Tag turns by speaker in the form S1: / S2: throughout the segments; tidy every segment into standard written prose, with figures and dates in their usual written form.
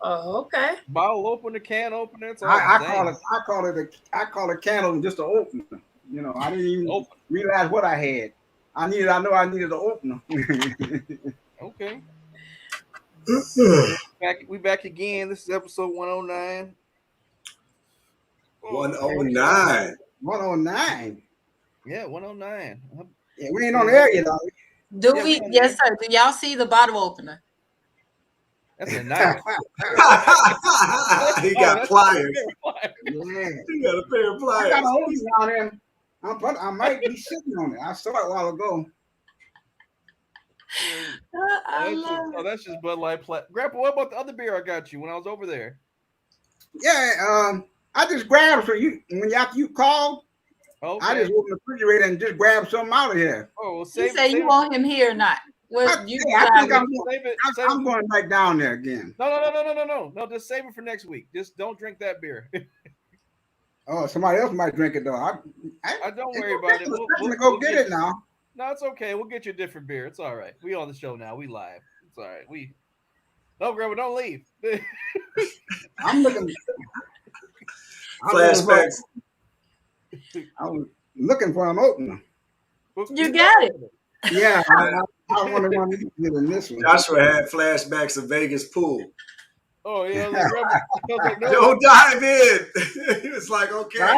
S1: Oh, okay.
S2: Bottle opener, can opener. It's all
S3: I
S2: the
S3: call
S2: same.
S3: it I call it candle just an opener. You know, I didn't even
S2: Open.
S3: realize what I had. I know I needed an opener.
S2: Okay. We back again. This is episode 109. Oh, what y'all got?
S4: 109.
S3: 109.
S2: Yeah, 109.
S3: Yeah, we ain't on the air yet, are we?
S1: Do
S2: Yeah, we
S1: we?
S2: on
S1: Yes,
S2: there.
S1: sir. Do y'all see the bottle opener?
S2: That's a knife.
S4: He
S2: Oh,
S4: got
S2: that's
S4: pliers.
S3: Yeah.
S4: He got a pair of
S3: I
S4: pliers.
S3: got a opener down there. I might be sitting on it. I saw it a while ago.
S1: I love it.
S2: That's just Bud Light. Grandpa, what about the other beer I got you when I was over there?
S3: Yeah, I just grabbed for you after you called.
S2: Okay.
S3: I just opened the refrigerator and just grabbed something out of here.
S2: Oh, well,
S1: You
S2: save
S1: say
S2: it.
S1: you want him here or not? What you
S3: I think
S1: decide?
S2: Save it.
S3: I'm going back down there again.
S2: No. Just save it for next week. Just don't drink that beer.
S3: Oh, somebody else might drink it though.
S2: I don't worry about it.
S3: We'll go get it now.
S2: No, it's okay. We'll get you a different beer. It's all right. We on the show now. We live. It's all right. No, Grandma, don't leave.
S3: I'm looking.
S4: Flashbacks.
S3: I was looking for an opener.
S1: You got it.
S3: Yeah, I want to get in this one.
S4: Joshua had flashbacks of Vegas pool.
S2: Oh yeah, Grandma, no.
S4: Don't dive in. He was like, okay.
S3: I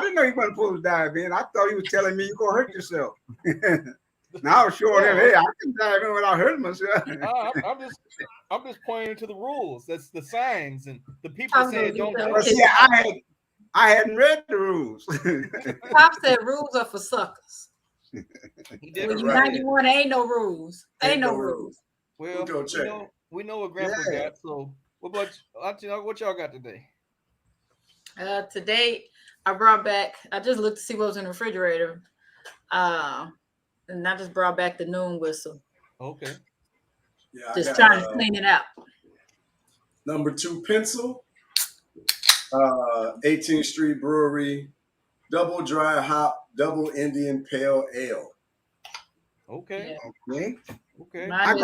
S3: didn't know you wasn't supposed to dive in. I thought he was telling me you're gonna hurt yourself. Now I was showing him, hey, I can dive in without hurting myself.
S2: I'm just pointing to the rules. That's the signs and the people saying don't do
S3: Well,
S2: it.
S3: see, I hadn't read the rules.
S1: Pop said rules are for suckers.
S2: He did
S1: When
S2: it
S1: you
S2: right.
S1: 91, ain't no rules. Ain't no rules.
S2: Well,
S4: Go check.
S2: we know what Grandpa got. So what y'all got today?
S1: Today I brought back. I just looked to see what was in the refrigerator. And I just brought back the noon whistle.
S2: Okay.
S4: Yeah,
S1: Just trying to clean it out.
S4: Number 2 pencil. 18th Street Brewery. Double dry hop, double Indian pale ale.
S2: Okay.
S1: Yeah.
S3: Okay.
S2: Okay.
S3: I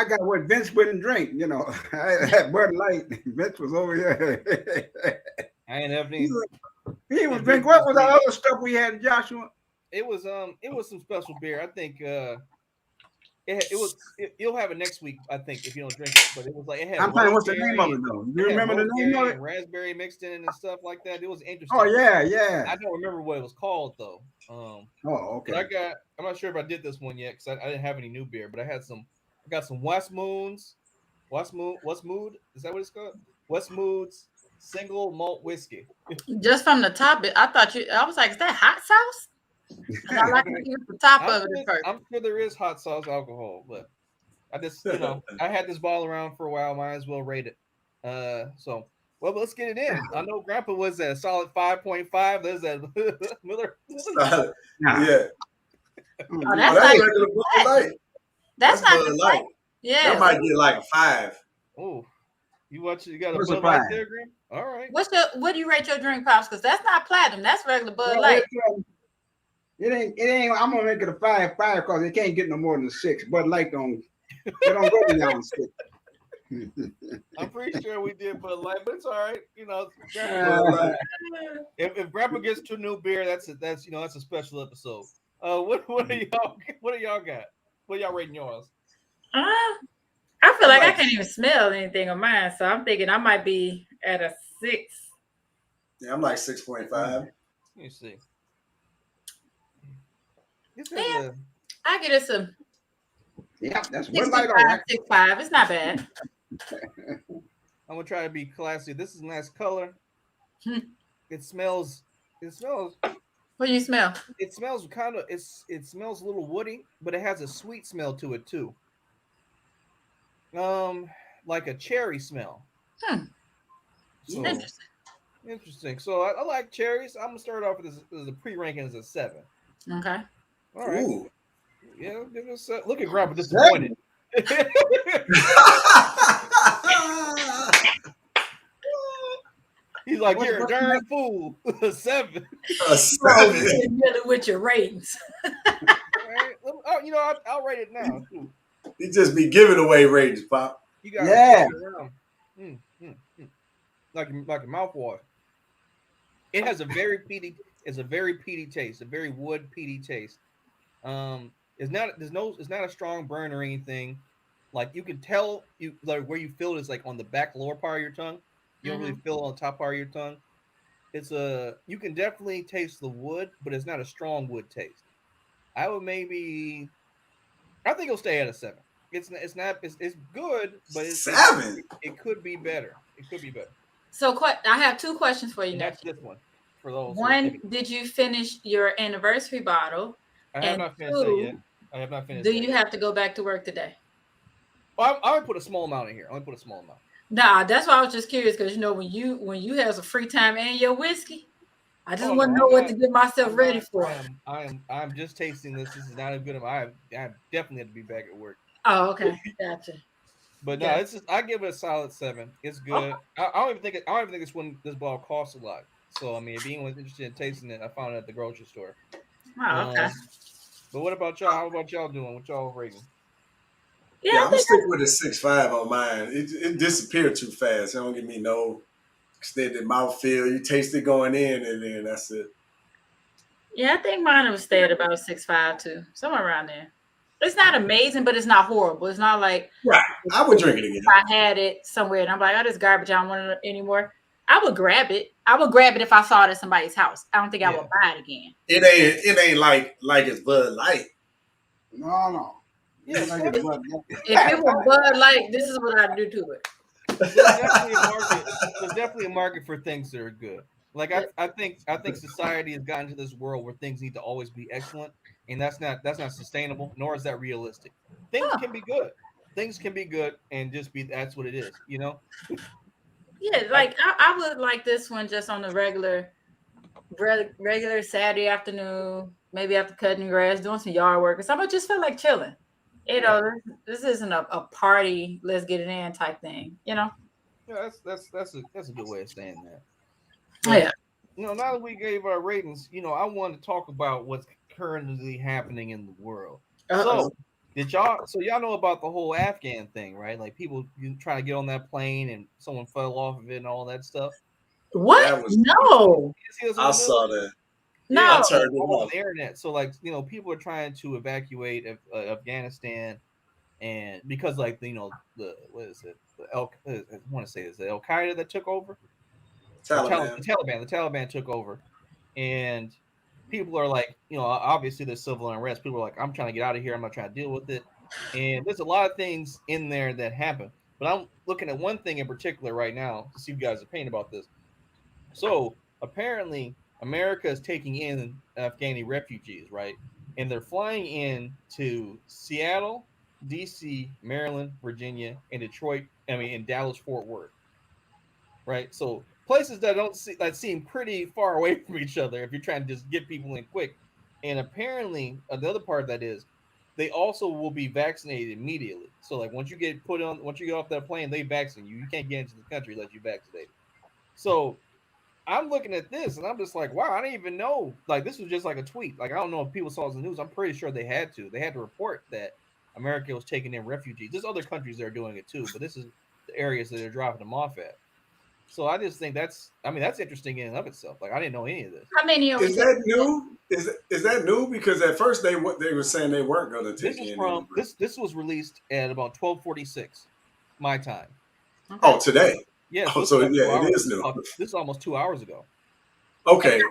S3: got what Vince wouldn't drink, you know. I had Bud Light. Vince was over here.
S2: I ain't have any.
S3: He was drinking. What was the other stuff we had, Joshua?
S2: It was some special beer. I think you'll have it next week. I think if you don't drink it, but it was like it had.
S3: I'm saying, what's the name of it though? Do you remember the name of it?
S2: Raspberry mixed in and stuff like that. It was interesting.
S3: Oh yeah.
S2: I don't remember what it was called though.
S3: Oh okay.
S2: I'm not sure if I did this one yet because I didn't have any new beer, but I got some Westmood. Is that what it's called? Westmood's single malt whiskey.
S1: Just from the top, I was like, is that hot sauce? I like to use the top of it first.
S2: I'm sure there is hot sauce alcohol, but I just, I had this ball around for a while. Might as well rate it. Well, let's get it in. I know Grandpa was at a solid 5.5. There's that Miller.
S4: Yeah.
S1: Oh, that's
S4: regular Bud Light.
S1: That's not
S4: Bud Light.
S1: Yeah.
S4: That might get like a 5.
S2: Oh, you got a
S3: What's
S2: Bud Light there, Graham? All right.
S1: What do you rate your drink, Pops? Because that's not platinum. That's regular Bud Light.
S3: It ain't. I'm gonna make it a 5 because it can't get no more than a 6. Bud Light don't go beyond 6.
S2: I'm pretty sure we did Bud Light, but it's all right. If Grandpa gets to a new beer, that's a special episode. What do y'all got? What y'all rating yours?
S1: I feel like I can't even smell anything on mine, so I'm thinking I might be at a 6.
S4: Yeah, I'm like 6.5.
S2: Let me see.
S1: Yeah, I get it some.
S3: Yeah, that's
S1: 6.5, 6.5. It's not bad.
S2: I'm gonna try to be classy. This is a nice color. It smells.
S1: What do you smell?
S2: It smells it smells a little woody, but it has a sweet smell to it too. Like a cherry smell. So, interesting. So I like cherries. I'm gonna start off with this as a pre-ranking as a 7.
S1: Okay.
S2: All right.
S4: Ooh.
S2: Yeah, give us a look at Grandpa disappointed. He's like, you're a darn fool. 7.
S4: A 7.
S1: Really with your ratings.
S2: All right. I'll rate it now.
S4: He just be giving away ratings, Pop.
S2: You got
S3: Yeah.
S2: it around. Like a mouthwash. It has a very peaty. It's a very peaty taste. A very wood peaty taste. It's not a strong burn or anything. Like you can tell you like where you feel it is like on the back lower part of your tongue. You don't really feel it on the top part of your tongue. You can definitely taste the wood, but it's not a strong wood taste. I would maybe I think it'll stay at a 7. It's good, but it could be better. It could be better.
S1: So I have 2 questions for you,
S2: And that's
S1: nephew.
S2: this one for those.
S1: One, did you finish your anniversary bottle?
S2: I have not finished that yet. I have not finished.
S1: Do you have to go back to work today?
S2: I would put a small amount in here. I would put a small amount.
S1: Nah, that's why I was just curious because when you have some free time and your whiskey, I just want to know what to get myself ready for.
S2: I'm just tasting this. This is not a good amount. I definitely have to be back at work.
S1: Oh, okay, gotcha.
S2: But no, it's just I give it a solid 7. It's good. I don't even think this bottle costs a lot. So I mean, if anyone's interested in tasting it, I found it at the grocery store.
S1: Oh, okay.
S2: But what about y'all? How about y'all doing? What y'all rating?
S4: Yeah, I'm gonna stick with a 6.5 on mine. It disappeared too fast. It don't give me no extended mouthfeel. You taste it going in, and then that's it.
S1: Yeah, I think mine would stay at about 6.5 too, somewhere around there. It's not amazing, but it's not horrible. It's not like
S4: right. I would drink it again.
S1: If I had it somewhere and I'm like, oh, this garbage, I don't want it anymore. I would grab it. I would grab it if I saw it at somebody's house. I don't think I would buy it again.
S4: It ain't like it's Bud Light.
S3: No.
S1: Yeah, if it was Bud Light, this is what I'd do to it.
S2: There's definitely a market for things that are good. Like I think society has gotten to this world where things need to always be excellent, and that's not sustainable, nor is that realistic. Things can be good. Things can be good and just be that's what it is, you know?
S1: Yeah, like I would like this one just on the regular Saturday afternoon, maybe after cutting grass, doing some yard work or something. I just feel like chilling. You know, this isn't a party, let's get it in type thing, you know?
S2: Yeah, that's a good way of saying that.
S1: But, yeah.
S2: You know, now that we gave our ratings, you know, I want to talk about what's currently happening in the world. So y'all know about the whole Afghan thing, right? Like people trying to get on that plane and someone fell off of it and all that stuff.
S1: What? No.
S4: I saw that.
S1: No.
S2: Yeah, I turned it on the internet. So like, you know, people are trying to evacuate Afghanistan, and because like the what is it? I want to say it's the Al Qaeda that took over.
S4: Taliban.
S2: The Taliban took over, and people are like, you know, obviously there's civil unrest. People are like, I'm trying to get out of here. I'm not trying to deal with it. And there's a lot of things in there that happen. But I'm looking at one thing in particular right now to see if you guys are opinion about this. So apparently America is taking in Afghani refugees, right? And they're flying in to Seattle, DC, Maryland, Virginia, and Detroit. And Dallas, Fort Worth. Right? So places that seem pretty far away from each other if you're trying to just get people in quick. And apparently the other part of that is they also will be vaccinated immediately. So like once you get off that plane, they vaccinate you. You can't get into the country unless you're vaccinated. So I'm looking at this and I'm just like, wow, I didn't even know. Like this was just like a tweet. Like I don't know if people saw it in the news. I'm pretty sure they had to. They had to report that America was taking in refugees. There's other countries that are doing it too, but this is the areas that they're dropping them off at. So I just think that's interesting in and of itself. Like I didn't know any of this.
S1: How many
S4: is that new? Is that new? Because at first they were saying they weren't going to take in.
S2: This was released at about 12:46 my time.
S4: Okay. Oh, today.
S2: Yeah.
S4: So it is new.
S2: This is almost 2 hours ago.
S4: Okay.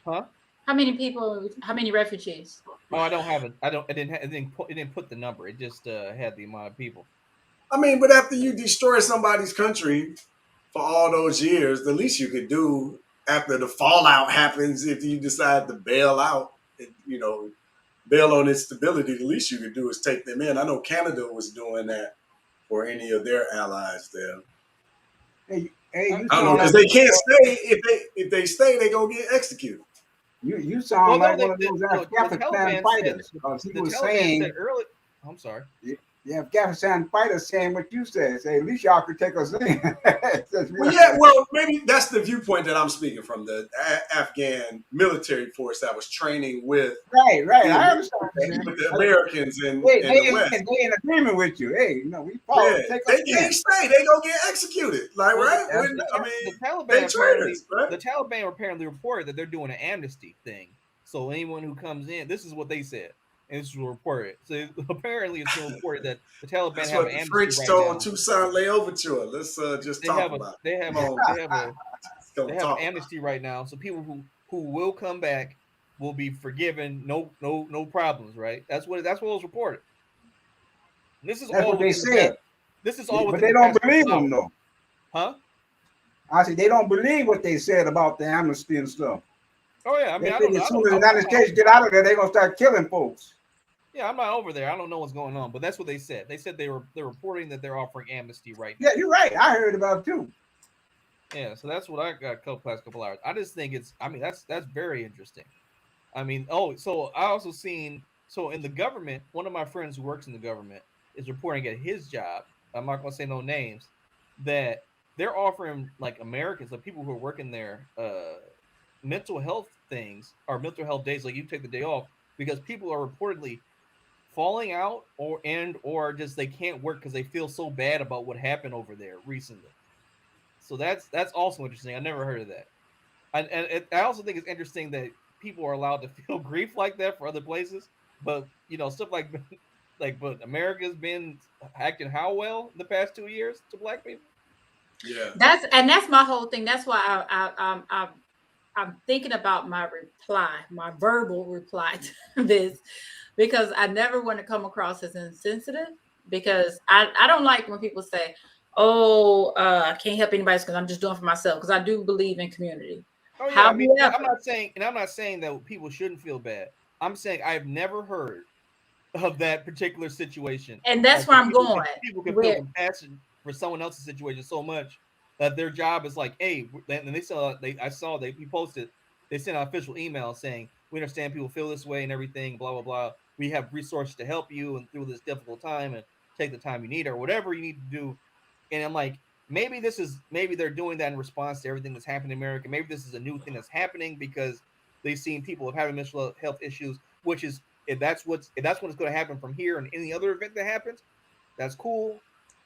S2: Huh?
S1: How many people? How many refugees?
S2: Oh, I don't have it. It didn't put the number. It just had the amount of people.
S4: I mean, but after you destroy somebody's country for all those years, the least you could do after the fallout happens, if you decide to bail out, bail on its stability, the least you could do is take them in. I know Canada was doing that for any of their allies there.
S3: Hey,
S4: I don't know, because they can't stay. If they stay, they're going to get executed.
S3: You sound like one of those Afghanistan fighters. He was saying
S2: early. I'm sorry.
S3: The Afghanistan fighters saying what you said. Say, at least y'all could take us in.
S4: Well, maybe that's the viewpoint that I'm speaking from, the Afghan military force that was training with
S3: Right. I understand what you're saying.
S4: with the Americans in
S3: They,
S4: the West.
S3: they in agreement with you. Hey, we
S4: Yeah,
S3: follow. Take us
S4: they
S3: in.
S4: can't stay. They gonna get executed. Like,
S2: Well,
S4: right?
S2: the Taliban
S4: they
S2: apparently
S4: traitors, right?
S2: the Taliban apparently reported that they're doing an amnesty thing. So anyone who comes in, this is what they said, and this was reported. So apparently, it's been reported that the Taliban
S4: That's
S2: have
S4: what
S2: an
S4: the
S2: amnesty
S4: French
S2: right
S4: told
S2: now.
S4: Toussaint Louverture. Let's just
S2: They
S4: talk
S2: have a
S4: about it.
S2: they have
S4: Come
S2: a
S4: on,
S2: they have a
S4: let's go
S2: they have an
S4: talk about
S2: amnesty right now. So people who will come back will be forgiven. No problems. Right? That's what was reported. This is
S3: That's
S2: all
S3: what they
S2: within the past.
S3: said.
S2: This is all
S3: But
S2: within
S3: they
S2: the
S3: don't
S2: past
S3: believe
S2: couple
S3: them,
S2: hours.
S3: though.
S2: Huh?
S3: I said, they don't believe what they said about the amnesty and stuff.
S2: Oh yeah. I
S3: They
S2: mean, I
S3: think
S2: don't know.
S3: as soon as the United States get out of there, they're going to start killing folks.
S2: Yeah, I'm not over there. I don't know what's going on, but that's what they said. They said they're reporting that they're offering amnesty right now.
S3: Yeah, you're right. I heard about it, too.
S2: Yeah, so that's what I got past couple hours. I just think it's. I mean, that's very interesting. I mean, so I also seen in the government. One of my friends who works in the government is reporting at his job. I'm not gonna say no names. That they're offering like Americans, like people who are working there, mental health things or mental health days. Like you take the day off because people are reportedly falling out or just they can't work because they feel so bad about what happened over there recently. So that's also interesting. I never heard of that. I also think it's interesting that people are allowed to feel grief like that for other places, but stuff like but America's been acting how well in the past 2 years to black people.
S4: Yeah,
S1: That's my whole thing. That's why I'm thinking about my verbal reply to this, because I never want to come across as insensitive, because I don't like when people say, oh, I can't help anybody because I'm just doing it for myself, because I do believe in community.
S2: Oh yeah, I mean,
S1: However,
S2: I'm not saying that people shouldn't feel bad. I'm saying I've never heard of that particular situation.
S1: and that's
S2: Like
S1: where I'm going.
S2: people can feel
S1: Where
S2: compassion for someone else's situation so much that their job is like, hey, and I saw they posted, they sent an official email saying, we understand people feel this way and everything, blah blah blah. We have resources to help you and through this difficult time, and take the time you need or whatever you need to do. And I'm like, maybe they're doing that in response to everything that's happening in America. Maybe this is a new thing that's happening because they've seen people having mental health issues, which is if that's what's going to happen from here and any other event that happens, that's cool.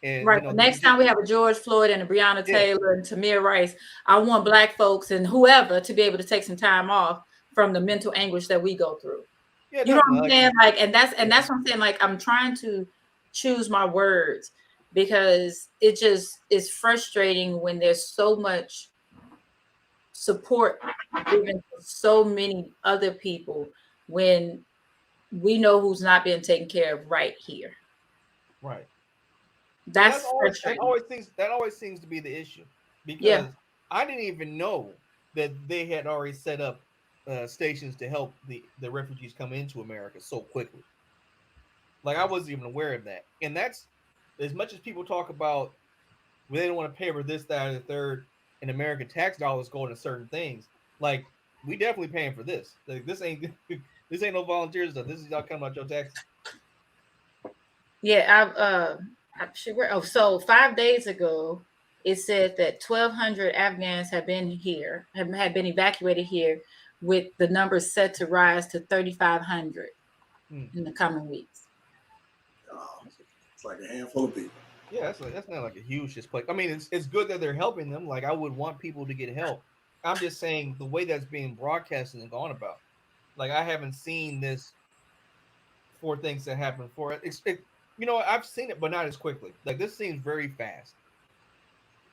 S2: And
S1: right, the next time we have a George Floyd and a Breonna Taylor and Tamir Rice, I want Black folks and whoever to be able to take some time off from the mental anguish that we go through.
S2: Yeah,
S1: you know what I'm
S2: definitely.
S1: saying? Like, and that's what I'm saying. Like, I'm trying to choose my words, because it just is frustrating when there's so much support given to so many other people when we know who's not being taken care of right here.
S2: Right.
S1: That's
S2: that
S1: frustrating.
S2: always seems to be the issue, because
S1: Yeah.
S2: I didn't even know that they had already set up stations to help the refugees come into America so quickly. Like I wasn't even aware of that, and that's as much as people talk about they don't want to pay for this, that, or the third, and American tax dollars going to certain things. Like we definitely paying for this. Like this ain't no volunteer stuff. This is y'all coming out your taxes.
S1: Yeah, so 5 days ago, it said that 1,200 Afghans have been been evacuated here, with the numbers set to rise to 3,500 in the coming weeks.
S4: oh, it's like a handful of people.
S2: Yeah, that's not like a huge display. I mean, it's good that they're helping them. Like I would want people to get help. I'm just saying the way that's being broadcasted and gone about. Like I haven't seen this for things that happen for it. I've seen it, but not as quickly. Like this seems very fast.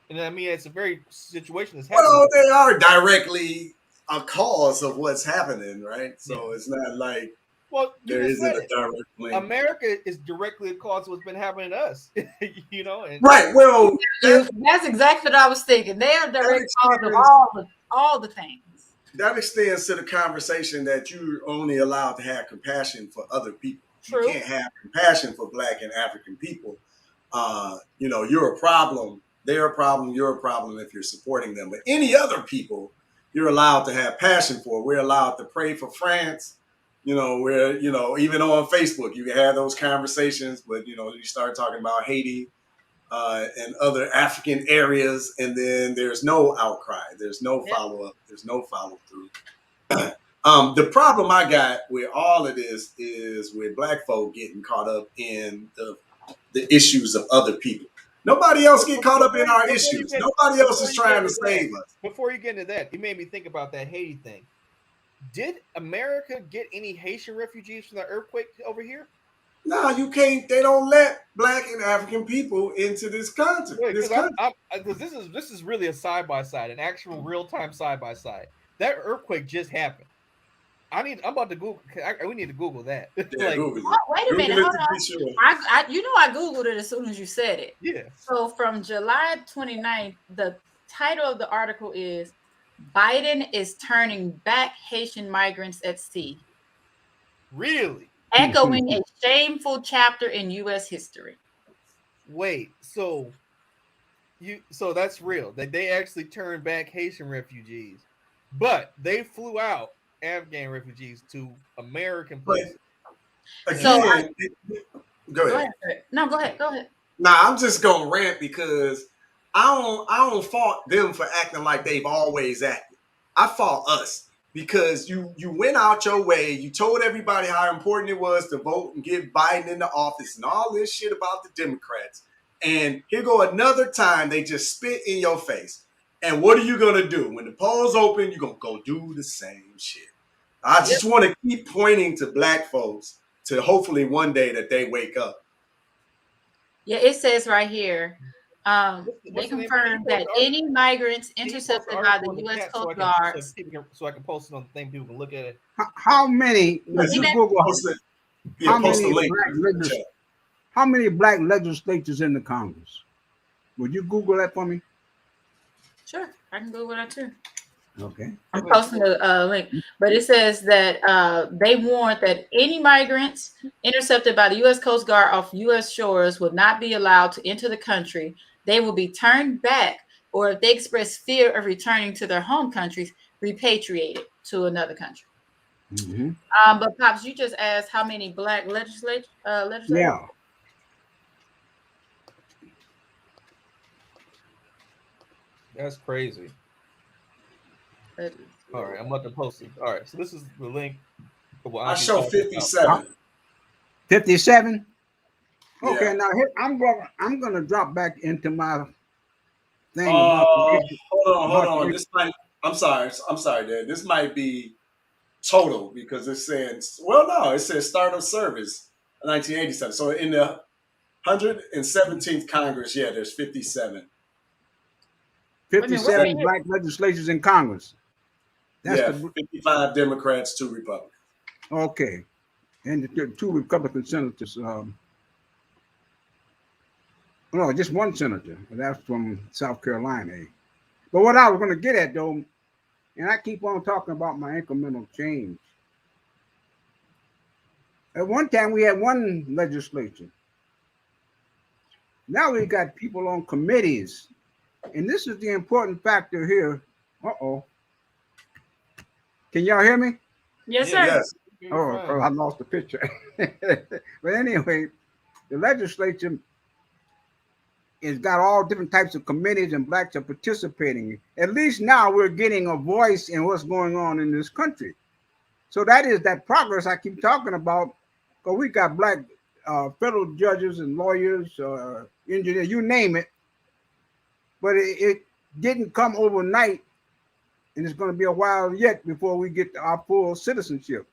S2: And I mean, it's a very situation that's happening.
S4: Well, they are directly a cause of what's happening, right? So it's not like
S2: you
S4: there
S2: just
S4: isn't
S2: said
S4: a direct link.
S2: America is directly a cause of what's been happening to us. And,
S4: right. Well,
S1: that's exactly what I was thinking. They are direct cause of all the things.
S4: That extends to the conversation that you're only allowed to have compassion for other people.
S1: True.
S4: You can't have compassion for Black and African people. You're a problem. They're a problem. You're a problem if you're supporting them. But any other people, you're allowed to have passion for. We're allowed to pray for France. where, even on Facebook, you can have those conversations, but, you start talking about Haiti and other African areas, and then there's no outcry. There's no follow-up. There's no follow-through. The problem I got with all of this is with Black folk getting caught up in the issues of other people. Nobody else get caught up in our issues. Nobody else is trying to save us.
S2: Before you get into that, you made me think about that Haiti thing. Did America get any Haitian refugees from the earthquake over here?
S4: No, you can't. They don't let Black and African people into this country.
S2: Because this is really a side by side, an actual real time side by side. That earthquake just happened. I'm about to Google. We need to Google that.
S4: Yeah, Google it.
S1: Wait a minute, hold on.
S4: Sure.
S1: I Googled it as soon as you said it.
S2: Yeah.
S1: So from July 29th, the title of the article is "Biden is turning back Haitian migrants at sea."
S2: Really?
S1: Echoing a shameful chapter in U.S. history.
S2: Wait, so that's real. That they actually turned back Haitian refugees, but they flew out Afghan refugees to American places.
S4: Again, go ahead.
S1: No, go ahead.
S4: Nah, I'm just gonna rant because I don't fault them for acting like they've always acted. I fault us because you went out your way, you told everybody how important it was to vote and get Biden into office and all this shit about the Democrats. And here go another time they just spit in your face. And what are you gonna do? When the polls open, you're gonna go do the same shit. I just want to keep pointing to Black folks to hopefully one day that they wake up.
S1: Yeah, it says right here, they confirmed that any migrants intercepted by the U.S. Coast Guard.
S2: So I can post it on the thing, people can look at it.
S3: How many? How many Black legislators in the Congress? Would you Google that for me?
S1: Sure, I can Google that too.
S3: Okay.
S1: I'm posting a link, but it says that they warned that any migrants intercepted by the U.S. Coast Guard off U.S. shores will not be allowed to enter the country. They will be turned back, or if they express fear of returning to their home countries, repatriated to another country.
S3: Mm-hmm.
S1: But Pops, you just asked how many Black legislators?
S3: Yeah.
S2: That's crazy. All right, I'm about to post it. All right, so this is the link.
S4: I show 57.
S3: 57. Okay,
S4: Yeah.
S3: now here, I'm gonna drop back into my thing.
S4: Hold on. This might. I'm sorry, Dad. This might be total because it's saying. Well, no, it says start of service 1987. So in the 117th Congress, yeah, there's 57.
S3: 57 Black legislators in Congress.
S4: That's 55 Democrats, 2 Republicans.
S3: Okay. And the 2 Republican senators. No, just 1 senator. That's from South Carolina. But what I was going to get at, though, and I keep on talking about my incremental change. At one time, we had 1 legislature. Now we got people on committees. And this is the important factor here. Uh-oh. Can y'all hear me?
S1: Yes, sir.
S4: Yes.
S3: Oh, I lost the picture. But anyway, the legislature has got all different types of committees and Blacks are participating. At least now we're getting a voice in what's going on in this country. So that is that progress I keep talking about. Because we got Black federal judges and lawyers, engineers, you name it. But it didn't come overnight, and it's going to be a while yet before we get our full citizenship.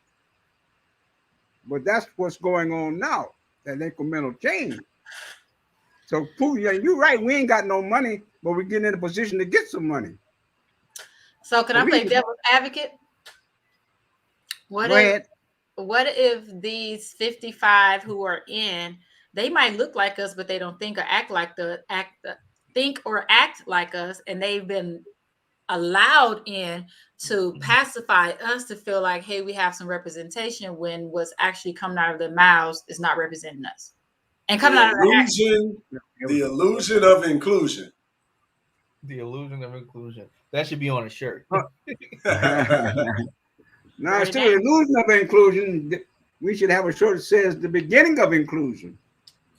S3: But that's what's going on now, that incremental change. So, you're right, we ain't got no money, but we're getting in a position to get some money.
S1: So can I play devil's advocate? What if these 55 who are in, they might look like us, but they don't think or act like like us, and they've been allowed in to pacify us to feel like, hey, we have some representation, when what's actually coming out of their mouths is not representing us. And coming out of
S4: the illusion of inclusion.
S2: The illusion of inclusion. That should be on a shirt.
S3: Now, instead of the illusion of inclusion, we should have a shirt that says the beginning of inclusion.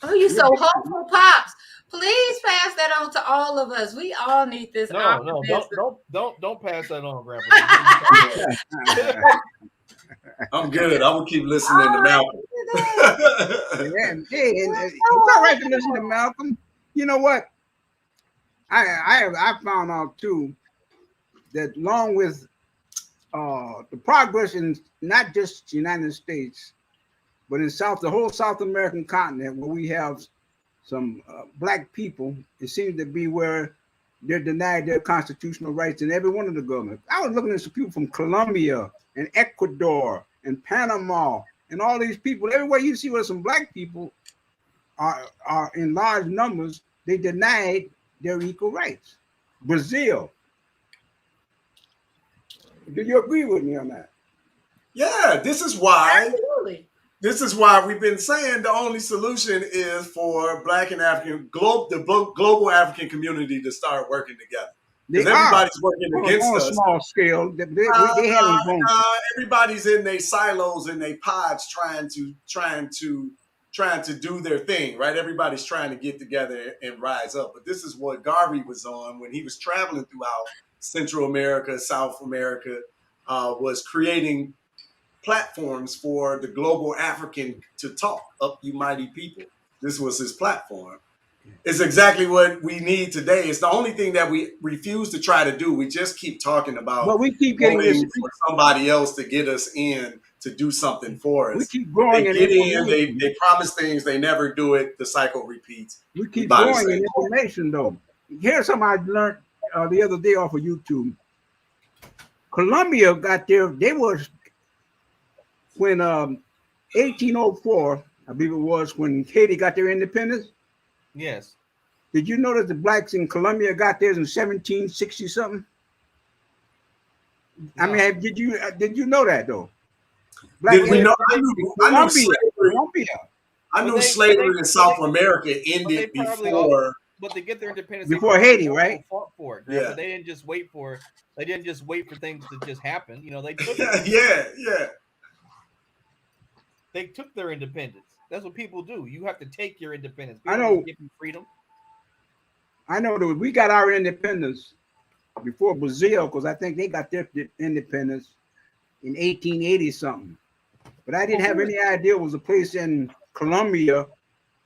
S1: Oh, you're so hopeful, Pops. Please pass that on to all of us. We all need this optimism.
S2: Don't pass that on, Grandpa.
S4: I'm good. I'm gonna keep listening to Malcolm.
S3: And it's all right to listen to Malcolm. You know what? I found out too that along with the progress in not just the United States, but in the whole South American continent, where we have some black people, it seems to be where they're denied their constitutional rights in every one of the governments. I was looking at some people from Colombia and Ecuador and Panama and all these people. Everywhere you see where some black people are in large numbers, they denied their equal rights. Brazil. Do you agree with me on that?
S4: Yeah, this is why.
S1: Absolutely.
S4: This is why we've been saying the only solution is for Black and African global African community to start working together. Because everybody's working against us
S3: on a small scale.
S4: Everybody's in their silos, in their pods, trying to do their thing, right? Everybody's trying to get together and rise up. But this is what Garvey was on when he was traveling throughout Central America, South America, was creating platforms for the global African to talk up, you mighty people. This was his platform. It's exactly what we need today. It's the only thing that we refuse to try to do. We just keep talking about,
S3: but we keep getting this
S4: for somebody else to get us in to do something for us.
S3: We keep growing.
S4: They get in, they promise things, they never do it. The cycle repeats.
S3: We keep growing in information, though. Here's something I learned the other day off of YouTube. Colombia got they was when 1804, I believe it was, when Haiti got their independence.
S2: Yes.
S3: Did you know that the blacks in Colombia got theirs in 1760 something? No. I mean, did you know that though?
S4: Did we know? I knew slavery in South America ended before.
S2: But they get their independence
S3: before Haiti, right?
S2: Fought for it, right? Yeah. But they didn't just wait for it. They didn't just wait for things to just happen. You know, they took
S4: yeah.
S2: They took their independence. That's what people do. You have to take your independence.
S3: People I know.
S2: Give you freedom.
S3: I know that we got our independence before Brazil, because I think they got their independence in 1880 something. But I didn't have any idea it was a place in Colombia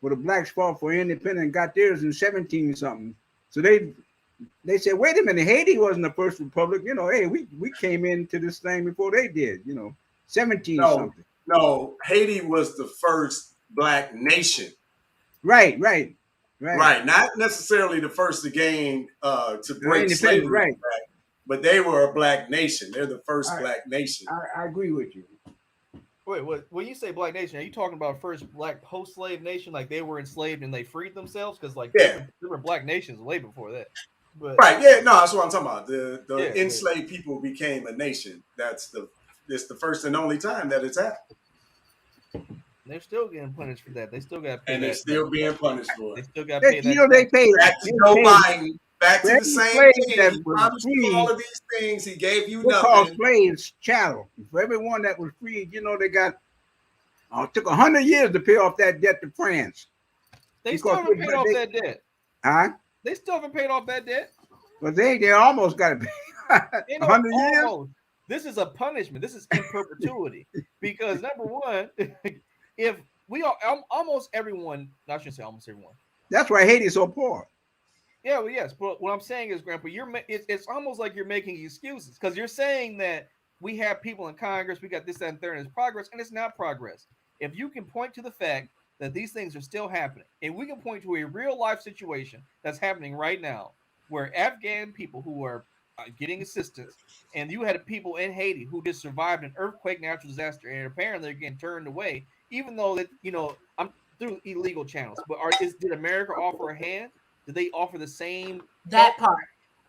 S3: where the blacks fought for independence and got theirs in 17 something. So they said, wait a minute, Haiti wasn't the first republic. You know, hey, we came into this thing before they did. You know, 17 something.
S4: No, Haiti was the first black nation.
S3: Right.
S4: Not necessarily the first to gain to break slavery,
S3: right?
S4: But they were a black nation. They're the first black nation.
S3: I agree with you.
S2: Wait, when you say black nation, are you talking about first black post-slave nation, like they were enslaved and they freed themselves? Because there were black nations way before that. But,
S4: right? Yeah, no, that's what I'm talking about. The enslaved people became a nation. It's the first and only time that it's happened.
S2: They're still getting punished for that. They still got paid.
S4: And they're still being punished for it.
S2: They still got paid.
S3: You know, they paid.
S4: Back to Joe Biden. Back to the same thing. He promised you all of these things. He gave you nothing.
S3: Called slaves chattel. For everyone that was freed, you know, they got. It took 100 years to pay off that debt to France.
S2: They still haven't paid off that debt.
S3: Huh?
S2: They still haven't paid off that debt.
S3: But they almost got it paid. 100 years.
S2: This is a punishment. This is in perpetuity. Because number one, if we are almost everyone, I shouldn't say almost everyone.
S3: That's why Haiti is so poor.
S2: Yeah, well, yes. But what I'm saying is, Grandpa, it's almost like you're making excuses because you're saying that we have people in Congress, we got this, that, and third, and it's progress, and it's not progress. If you can point to the fact that these things are still happening, and we can point to a real life situation that's happening right now, where Afghan people who are getting assistance, and you had people in Haiti who just survived an earthquake, natural disaster, and apparently they're getting turned away, even though that I'm through illegal channels. But did America offer a hand? Did they offer the same
S1: part?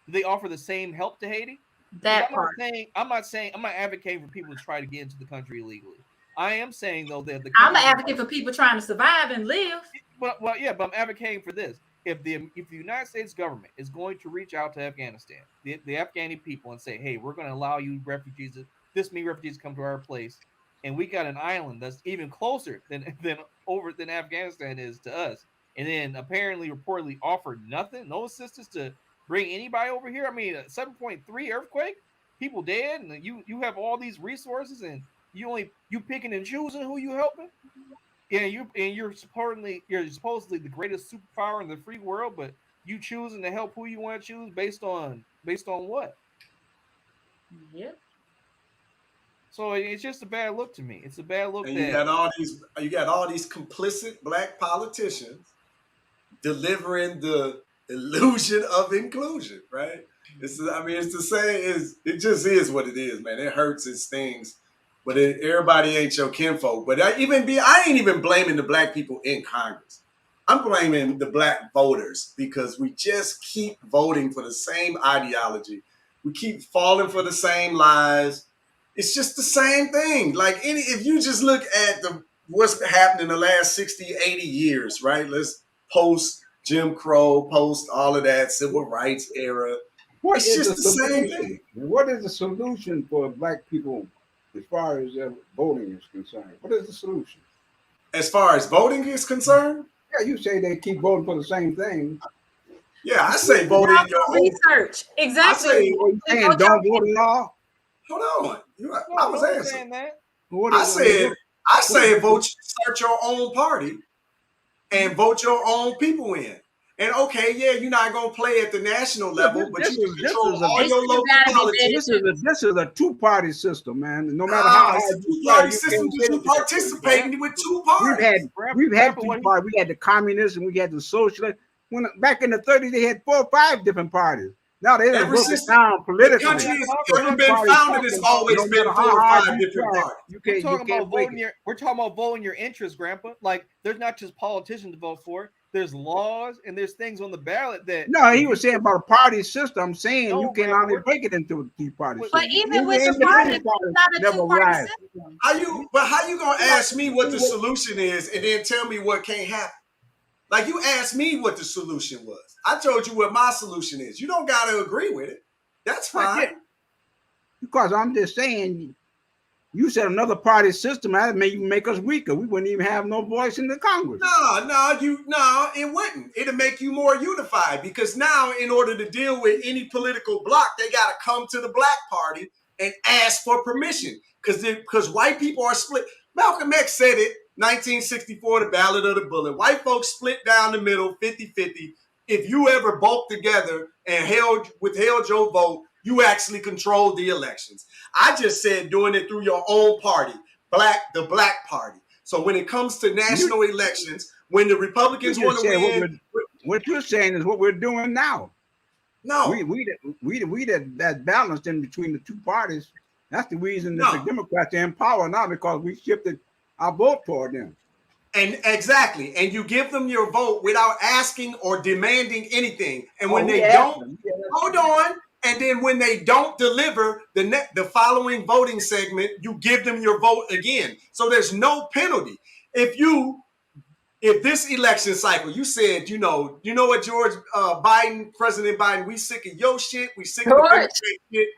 S2: Did they offer the same help to Haiti? I'm not advocating for people to try to get into the country illegally. I am saying though that
S1: I'm an advocate for people trying to survive and live.
S2: But I'm advocating for this. If the United States government is going to reach out to Afghanistan, the Afghani people, and say, hey, we're going to allow you refugees this many refugees come to our place, and we got an island that's even closer than Afghanistan is to us, and then apparently reportedly offered nothing, no assistance to bring anybody over here. I mean, a 7.3 earthquake, people dead, and you have all these resources, and you picking and choosing who you helping. Yeah, you're supposedly the greatest superpower in the free world, but you choosing to help who you want to choose based on what?
S1: Yep.
S2: So it's just a bad look to me. It's a bad look
S4: And
S2: that
S4: you got all these complicit black politicians delivering the illusion of inclusion, right? It's the same. It just is what it is, man. It hurts, it stings, but everybody ain't your kinfolk. But I ain't even blaming the black people in Congress. I'm blaming the black voters because we just keep voting for the same ideology. We keep falling for the same lies. It's just the same thing. Like if you just look at what's happened in the last 60, 80 years, right? Let's post Jim Crow, post all of that civil rights era.
S3: What
S4: It's
S3: is
S4: just
S3: the
S4: the same
S3: solution?
S4: thing.
S3: What is the solution for black people as far as voting is concerned? What is the solution?
S4: As far as voting is concerned,
S3: Yeah, you say they keep voting for the same thing.
S4: yeah, I say vote in your own.
S1: Research. Exactly.
S4: I say,
S3: Or you saying don't vote at all?
S4: hold on.
S2: no,
S4: I was
S2: no one's
S4: answering.
S2: saying that.
S3: What
S4: I
S3: is,
S4: said vote, start your own party and vote your own people in. And okay, yeah, you're not gonna play at the national level, but you can control all your local politics.
S3: This is a two-party system, man. No matter
S4: Nah,
S3: how
S4: it's
S3: hard
S4: a
S3: you try,
S4: two-party
S3: you
S4: system
S3: can't
S4: because you participating with two parties.
S3: We've had
S2: Grandpa,
S3: two parties. We had the communists and we had the socialists. When back in the 30s, they had 4 or 5 different parties. Now they done
S4: Ever
S3: broke it
S4: since
S3: down
S4: the
S3: politically.
S4: country has
S3: So
S4: ever
S3: two
S4: been
S3: party
S4: founded, it's
S3: system,
S4: always
S3: no
S4: been
S3: matter
S4: 4
S3: how
S4: or
S3: hard
S4: 5
S3: you
S4: different
S3: try,
S4: parties.
S3: you can't break it.
S2: We're talking about voting your interests, Grandpa. Like there's not just politicians to vote for. There's laws and there's things on the ballot that.
S3: No, he was saying about a party system. I'm saying
S2: No,
S3: you can
S2: Grandpa,
S3: only break it into a two-party
S2: But
S1: But
S3: system.
S1: even with the party, it's not a two-party system.
S4: How you gonna ask me what the solution is and then tell me what can't happen? Like you asked me what the solution was. I told you what my solution is. You don't gotta agree with it. That's fine.
S3: Because I'm just saying, you said another party system, that may make us weaker. We wouldn't even have no voice in the Congress.
S4: No, it wouldn't. It'll make you more unified because now, in order to deal with any political bloc, they gotta come to the black party and ask for permission because white people are split. Malcolm X said it, 1964, the Ballad of the Bullet. White folks split down the middle, 50-50. If you ever bulked together and withheld your vote, you actually controlled the elections. I just said doing it through your own party, the black party. So when it comes to national elections, when the Republicans want to win,
S3: what you're saying is what we're doing now.
S4: no,
S3: we that balanced in between the two parties. That's the reason that
S4: No.
S3: the Democrats are in power now, because we shifted our vote toward them.
S4: and exactly, and you give them your vote without asking or demanding anything. And when they don't, hold on. And then when they don't deliver the following voting segment, you give them your vote again. So there's no penalty. If this election cycle, you said, you know what, President Biden, we sick of your shit, we sick of the Democrat shit.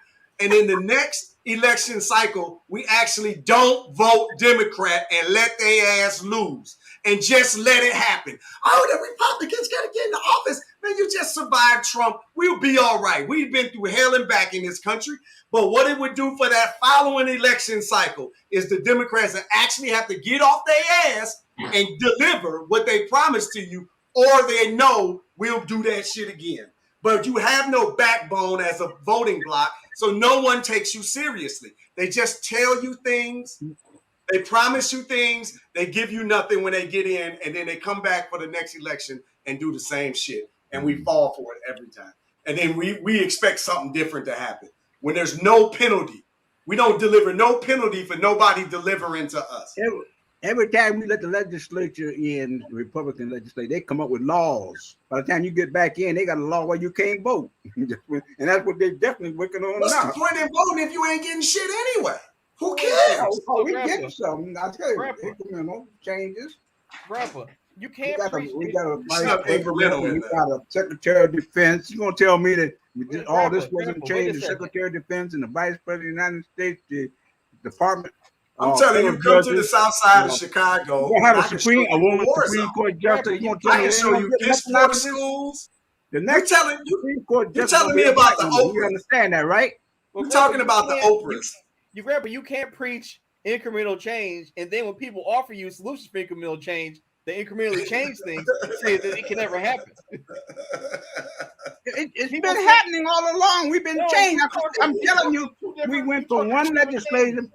S4: And in the next election cycle, we actually don't vote Democrat and let their ass lose and just let it happen. Oh, the Republicans got to get in the office. Man, you just survived Trump. We'll be all right. We've been through hell and back in this country. But what it would do for that following election cycle is the Democrats that actually have to get off their ass and deliver what they promised to you, or they know we'll do that shit again. But you have no backbone as a voting bloc, so no one takes you seriously. They just tell you things. They promise you things. They give you nothing when they get in, and then they come back for the next election and do the same shit. And we fall for it every time. And then we expect something different to happen. When there's no penalty, we don't deliver no penalty for nobody delivering to us.
S3: Every time we let the legislature in, the Republican legislature, they come up with laws. By the time you get back in, they got a law where you can't vote. And that's what they're definitely working on
S4: What's
S3: now.
S4: the point in voting if you ain't getting shit anyway? Who cares?
S3: We get something. I tell you, incremental changes.
S2: Grandpa, you can't
S3: We got a vice
S4: Not incremental
S3: president,
S4: in
S3: we
S4: that.
S3: got a secretary of defense. You gonna tell me that all this
S2: Grandpa,
S3: wasn't
S2: wait
S3: changed?
S2: a
S3: The
S2: second.
S3: secretary of defense and the vice president of the United States, department.
S4: I'm telling you, come to the south side of Chicago.
S3: You have
S4: and
S3: a
S4: I can show you
S3: woman
S4: war
S3: Supreme
S4: zone.
S3: Court justice. You
S4: I can show you piss poor schools.
S3: The
S4: You're
S3: next
S4: telling
S3: Supreme Court
S4: you're
S3: justice
S4: telling
S3: will
S4: me
S3: be a
S4: about
S3: black
S4: the
S3: woman. You
S4: Oprah.
S3: understand that, right?
S2: Well,
S4: We're
S2: Grandpa,
S4: talking about the Oprahs.
S2: Grandpa, you can't preach incremental change, and then when people offer you solutions for incremental change, the incrementally change things, say that it can never happen.
S3: It's been happening all along. We've been changed. I'm telling you, we went from one legislature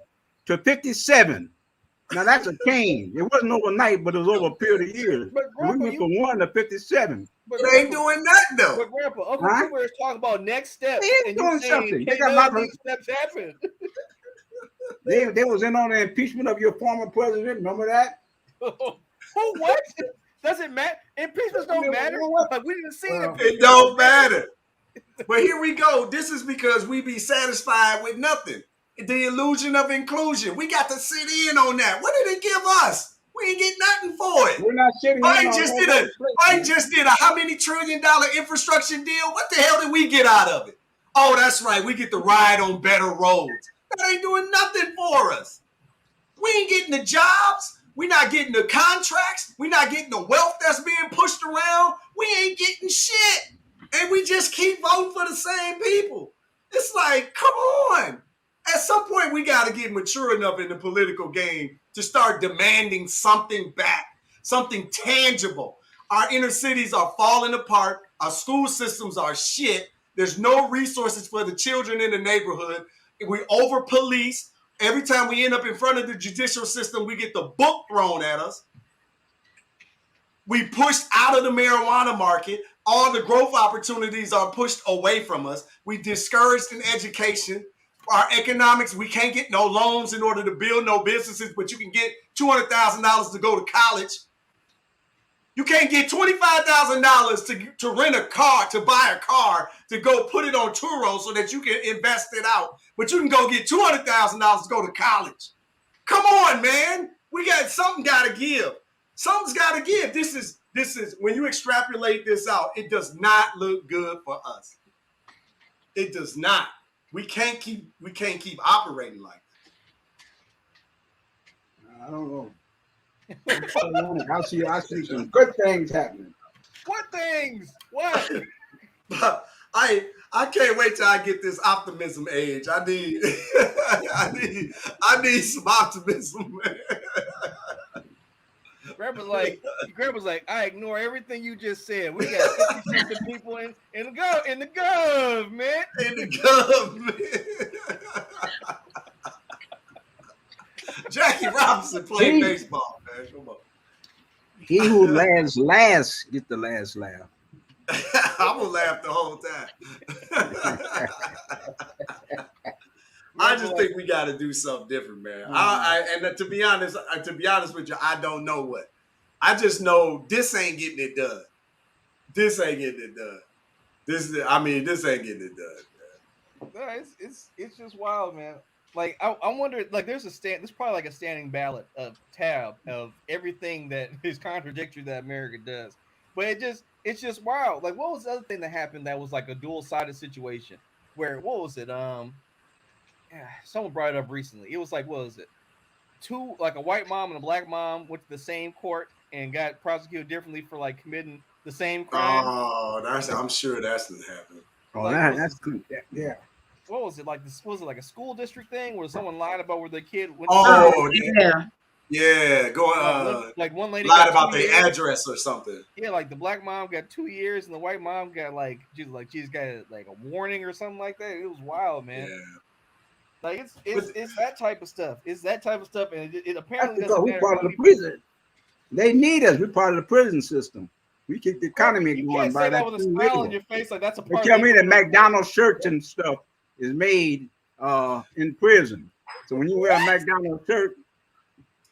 S3: to 57. Now that's a change. It wasn't overnight, but it was over a period of years.
S2: But Grandpa,
S3: we went from 1 to 57.
S4: It ain't doing nothing though.
S2: But Grandpa, Uncle Cooper is talking about next steps,
S3: They
S2: and
S3: doing
S2: you saying
S3: something. They
S2: can't
S3: got
S2: none of
S3: lots
S2: these steps happen.
S3: They was in on the impeachment of your former president. Remember that?
S2: Who? What? Doesn't matter. Impeachments don't matter. Like we didn't see
S4: It don't matter. But here we go. This is because we be satisfied with nothing. The illusion of inclusion. We got to sit in on that. What did it give us? We ain't get nothing for it.
S3: We're not sitting
S4: Biden just did a how many $1 trillion infrastructure deal? What the hell did we get out of it? Oh, that's right. We get to ride on better roads. That ain't doing nothing for us. We ain't getting the jobs. We not getting the contracts. We not getting the wealth that's being pushed around. We ain't getting shit. And we just keep voting for the same people. It's like, come on. At some point, we got to get mature enough in the political game to start demanding something back, something tangible. Our inner cities are falling apart. Our school systems are shit. There's no resources for the children in the neighborhood. We over-police. Every time we end up in front of the judicial system, we get the book thrown at us. We pushed out of the marijuana market. All the growth opportunities are pushed away from us. We discouraged in education. Our economics, we can't get no loans in order to build no businesses, but you can get $200,000 to go to college. You can't get $25,000 to rent a car, to buy a car, to go put it on Turo so that you can invest it out. But you can go get $200,000 to go to college. Come on, man. We got something got to give. Something's got to give. This is when you extrapolate this out, it does not look good for us. It does not. We can't keep operating like
S3: this. I don't know. I see some good things happening.
S2: What things? What?
S4: I can't wait till I get this optimism age. I need I need some optimism, man.
S2: Grandpa's like, I ignore everything you just said. We got 50 people in the government.
S4: In the government. Jackie Robinson played baseball, man. Come on.
S3: He who laughs last get the last laugh.
S4: I'm gonna laugh the whole time. I just think we got to do something different, man. And to be honest with you, I don't know what. I just know this ain't getting it done. This ain't getting it done. This ain't getting it done.
S2: No, it's just wild, man. Like I wonder, like there's probably like a standing ballot of tab of everything that is contradictory that America does. But it's just wild. Like what was the other thing that happened that was like a dual-sided situation where what was it? Someone brought it up recently. It was like, what was it? A white mom and a black mom went to the same court and got prosecuted differently for like committing the same crime.
S4: Oh, I'm sure that's not happening.
S3: Oh,
S2: like,
S3: that's good. Yeah.
S2: What was it like? Was it like a school district thing where someone lied about where their kid went?
S4: Oh,
S1: yeah.
S4: Yeah, going
S2: like one lady
S4: lied about the address or something.
S2: Yeah, like the black mom got 2 years and the white mom got she's got like a warning or something like that. It was wild, man.
S4: Yeah.
S2: Like it's that type of stuff. It's that type of stuff, and it apparently
S3: doesn't matter.
S2: We're
S3: part of the prison. They need us. We're part of the prison system. We keep the economy
S2: you
S3: going
S2: can't
S3: by
S2: say
S3: that.
S2: with a smile on your face, like that's a part.
S3: They tell me that McDonald's shirts and stuff is made in prison. So when you wear a McDonald's shirt,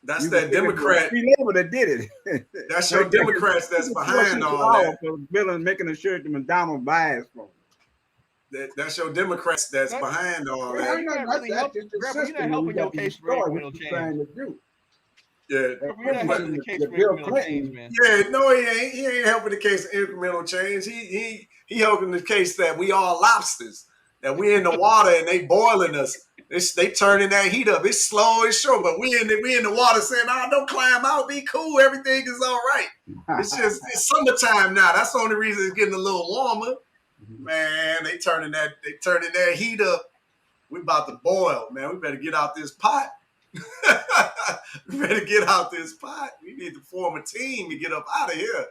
S4: that's that Democrat.
S3: Labor that did it.
S4: That's your Democrats that's behind all that.
S3: For making a shirt that McDonald's buys for.
S4: That's your Democrats that's behind all that.
S2: You're not really helping your case for incremental change.
S4: Yeah,
S2: you're not helping the case for incremental change, man.
S4: Yeah, no, he ain't. He ain't helping the case of incremental change. He helping the case that we all lobsters. that we in the water and they boiling us. They turning that heat up. It's slow, it's short, but we in the water saying, "Oh, don't climb out, be cool, everything is all right." It's summertime now. That's the only reason it's getting a little warmer. Man, they turning that heat up. We about to boil, man. We better get out this pot. We better get out this pot. We need to form a team to get up out of here.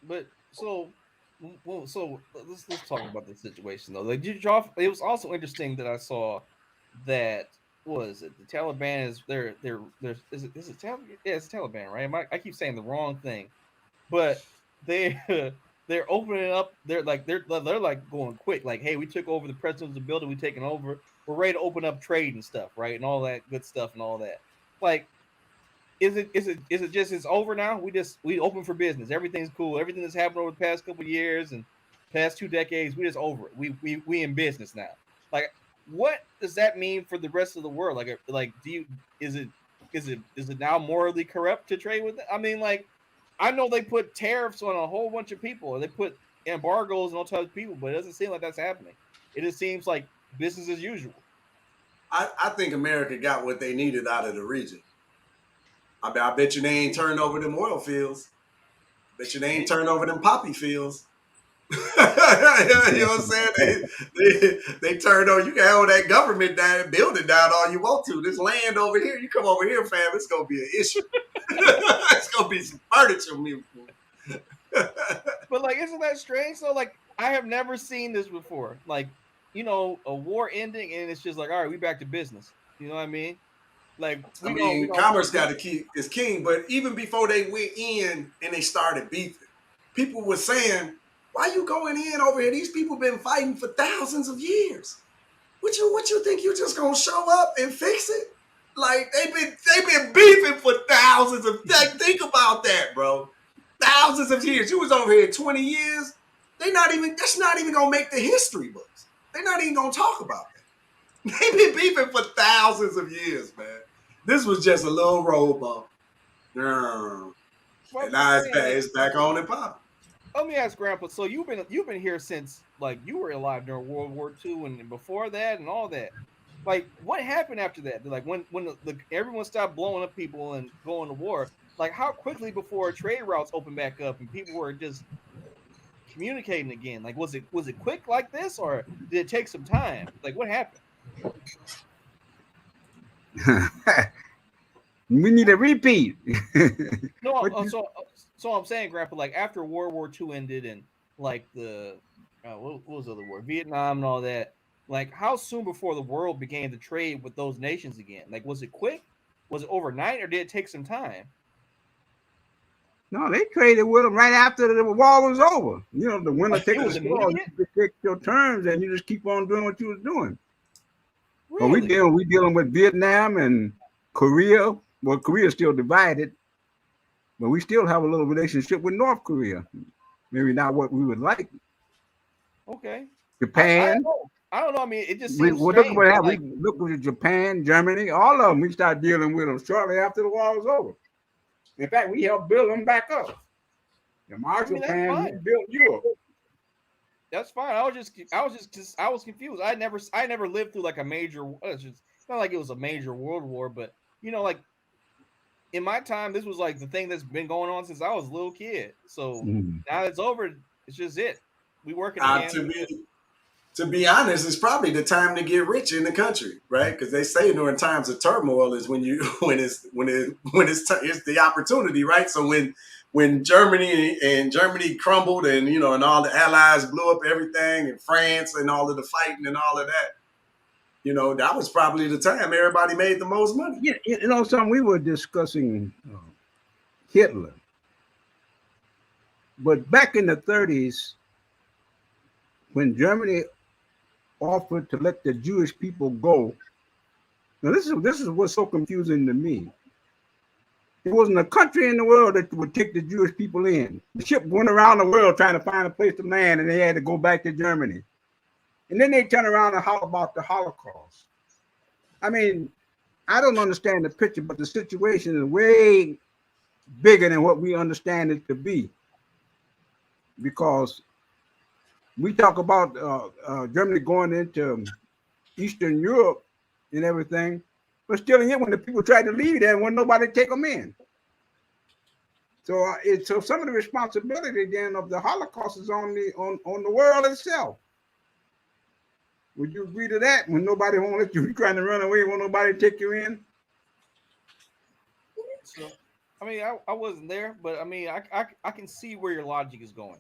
S2: But so let's talk about the situation though. Like, it was also interesting that I saw that was it the Taliban is they're is it Taliban? Yeah, it's Taliban, right? I keep saying the wrong thing, but they they're opening up. They're like going quick. Like, hey, we took over the president's building. We taking over. We're ready to open up trade and stuff, right? And all that good stuff and all that. Like, is it just it's over now? We open for business. Everything's cool. Everything that's happened over the past couple of years and past 2 decades, we just over it. We in business now. Like, what does that mean for the rest of the world? Like is it now morally corrupt to trade with it? I mean, like, I know they put tariffs on a whole bunch of people. They put embargoes on all types of people, but it doesn't seem like that's happening. It just seems like business as usual.
S4: I think America got what they needed out of the region. I bet you they ain't turned over them oil fields. Bet you they ain't turned over them poppy fields. You know what I'm saying? They turned over. You can hold that government down, building down all you want to. This land over here, you come over here, fam, it's gonna be an issue. It's gonna be some furniture movement.
S2: But like, isn't that strange? So like, I have never seen this before. Like, you know, a war ending and it's just like, all right, we back to business. You know what I mean? Like,
S4: commerce got to keep is king. But even before they went in and they started beefing, people were saying, "Why you going in over here? These people been fighting for thousands of years. What you think you just gonna show up and fix it? Like they've been beefing for thousands of. Like, think about that, bro. Thousands of years. You was over here 20 years. That's not even gonna make the history books. They're not even gonna talk about that. They've been beefing for thousands of years, man. This was just a little road bump. And now it's back on and popping.
S2: Let me ask Grandpa. So you've been here since like you were alive during World War II and before that and all that. Like, what happened after that? Like, when everyone stopped blowing up people and going to war. Like, how quickly before trade routes opened back up and people were just communicating again? Like, was it quick like this, or did it take some time? Like, what happened?
S3: We need a repeat.
S2: No, so I'm saying, Grandpa, like after World War II ended and like the what was the other war, Vietnam and all that. Like, how soon before the world began to trade with those nations again? Like, was it quick? Was it overnight, or did it take some time?
S3: No, they traded with them right after the war was over. You know, the winner takes the war. You take your terms and you just keep on doing what you was doing.
S2: Really?
S3: But we dealing with Vietnam and Korea. Well, Korea is still divided, but we still have a little relationship with North Korea. Maybe not what we would like.
S2: Okay.
S3: Japan.
S2: I don't know. I mean, it just seems
S3: look at Japan, Germany, all of them. We started dealing with them shortly after the war was over. In fact, we helped build them back up. The Marshall Plan built Europe.
S2: That's fine. I was confused. I never lived through like a major. It's not like it was a major world war, but you know, like in my time, this was like the thing that's been going on since I was a little kid. So now it's over. It's just it. We working again.
S4: To be honest, it's probably the time to get rich in the country, right? Because they say during times of turmoil is when it's the opportunity, right? So when Germany crumbled and and all the allies blew up everything and France and all of the fighting and all of that, that was probably the time everybody made the most money.
S3: Yeah, something we were discussing Hitler, but back in the 30s, when Germany offered to let the Jewish people go. Now this is what's so confusing to me. There wasn't a country in the world that would take the Jewish people in. The ship went around the world trying to find a place to land, and they had to go back to Germany. And then they turn around and holler about the Holocaust. I mean, I don't understand the picture, but the situation is way bigger than what we understand it to be. Because we talk about Germany going into Eastern Europe and everything, but still, yet when the people tried to leave there, when nobody take them in. So so some of the responsibility then of the Holocaust is on the world itself. Would you agree to that? When nobody won't let you, trying to run away, won't nobody take you in?
S2: So, I mean, I wasn't there, but I mean, I can see where your logic is going.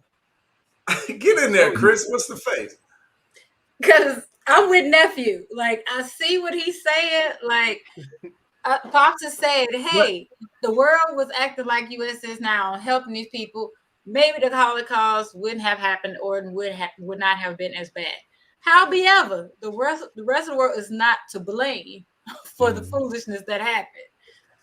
S4: Get in there, Chris. What's the face?
S1: Because I'm with nephew. Like, I see what he's saying. Like, Fox has said, hey, the world was acting like US is now, helping these people. Maybe the Holocaust wouldn't have happened or would not have been as bad. However, the rest of the world is not to blame for the foolishness that happened.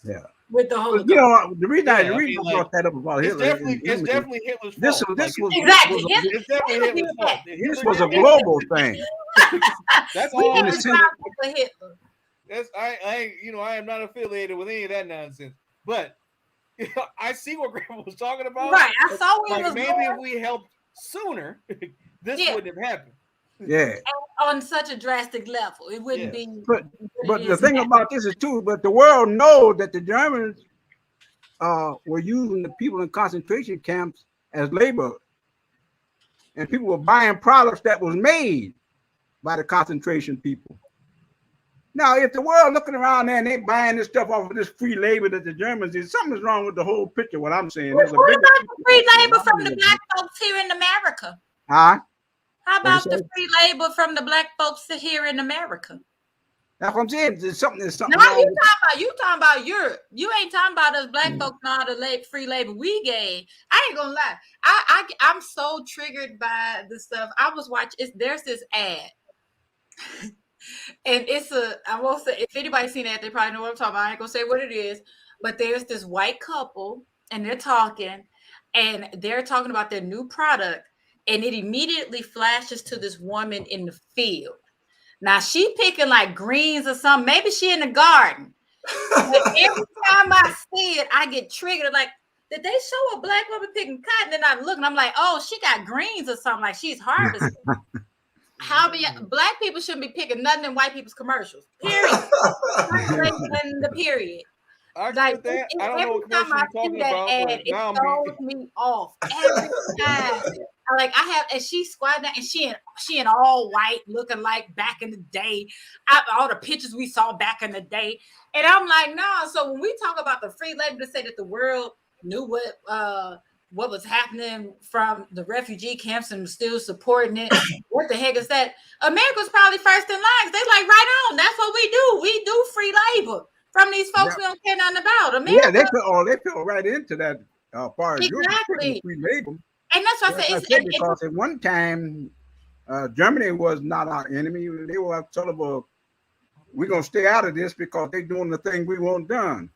S3: Yeah.
S1: With the Holocaust.
S3: You know, the reason I
S2: like,
S3: brought that up about Hitler,
S2: it's definitely Hitler's
S3: this
S2: fault.
S3: this was
S1: exactly.
S2: It's definitely Hitler's fault.
S3: This was a global thing.
S2: That's
S1: we
S2: all.
S1: have for Hitler.
S2: That's I am not affiliated with any of that nonsense. But I see what Grandpa was talking about.
S1: Right, I saw what he was
S2: maybe
S1: going.
S2: if we helped sooner, this wouldn't have happened.
S3: Yeah,
S1: on such a drastic level, it wouldn't be.
S3: But the thing about this is too, but the world knows that the Germans were using the people in concentration camps as labor, and people were buying products that was made by the concentration people. Now, if the world looking around there and they buying this stuff off of this free labor that the Germans did, something's wrong with the whole picture. What I'm saying,
S1: what about the free labor from the black folks here in America?
S3: Huh?
S1: How about the free labor from the black folks here in America?
S3: That's what I'm saying. There's something.
S1: Now you talking about Europe. You ain't talking about us black folks and all the free labor we gave. I ain't gonna lie. I'm so triggered by the stuff. I was watching. There's this ad. And I won't say, if anybody's seen that, they probably know what I'm talking about. I ain't gonna say what it is, but there's this white couple and they're talking about their new product, and it immediately flashes to this woman in the field. Now she picking like greens or something. Maybe she in the garden. But every time I see it, I get triggered. Like, did they show a black woman picking cotton? And I look and I'm like, oh, she got greens or something. Like she's harvesting. Black people shouldn't be picking nothing in white people's commercials. Period. And the period.
S2: Like that, I don't know what commercial you're talking about, but now
S1: it throws me off every time. And she's squatting down, and she in all white, looking like back in the day. All the pictures we saw back in the day, and I'm like, no. So when we talk about the free labor, to say that the world knew what was happening from the refugee camps and still supporting it. What the heck is that? America's probably first in line. They like, right on. That's what we do. We do free labor from these folks we don't care nothing about. America,
S3: they fell right into that part of
S1: exactly
S3: free labor.
S1: And that's what I say.
S3: Because at one time, Germany was not our enemy. They were sort of we're gonna stay out of this because they're doing the thing we want done.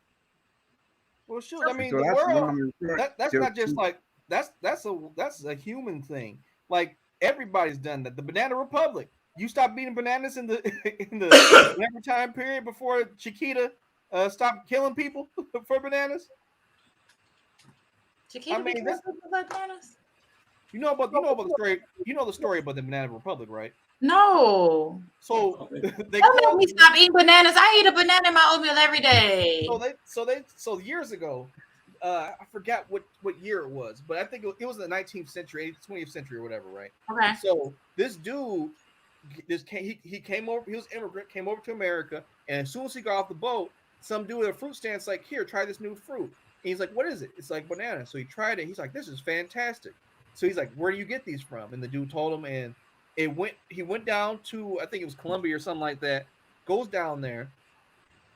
S2: Well, shoot, I mean, so the world, that's not just like, that's a human thing. Like, everybody's done that. The Banana Republic. You stopped eating bananas in the whatever time period before Chiquita stopped killing people for bananas.
S1: Chiquita, I mean, like bananas?
S2: You know about the story. You know the story about the Banana Republic, right?
S1: No.
S2: So
S1: they don't make me stop eating bananas. I eat a banana in my oatmeal every day.
S2: So years ago, I forgot what year it was, but I think it was the 19th century, 20th century, or whatever, right?
S1: Okay.
S2: So this dude, he came over. He was an immigrant, came over to America, and as soon as he got off the boat, some dude at a fruit stand's like, "Here, try this new fruit." And he's like, "What is it?" It's like banana. So he tried it. He's like, "This is fantastic." So he's like, "Where do you get these from?" And the dude told him, and he went down to, I think it was Colombia or something like that, goes down there,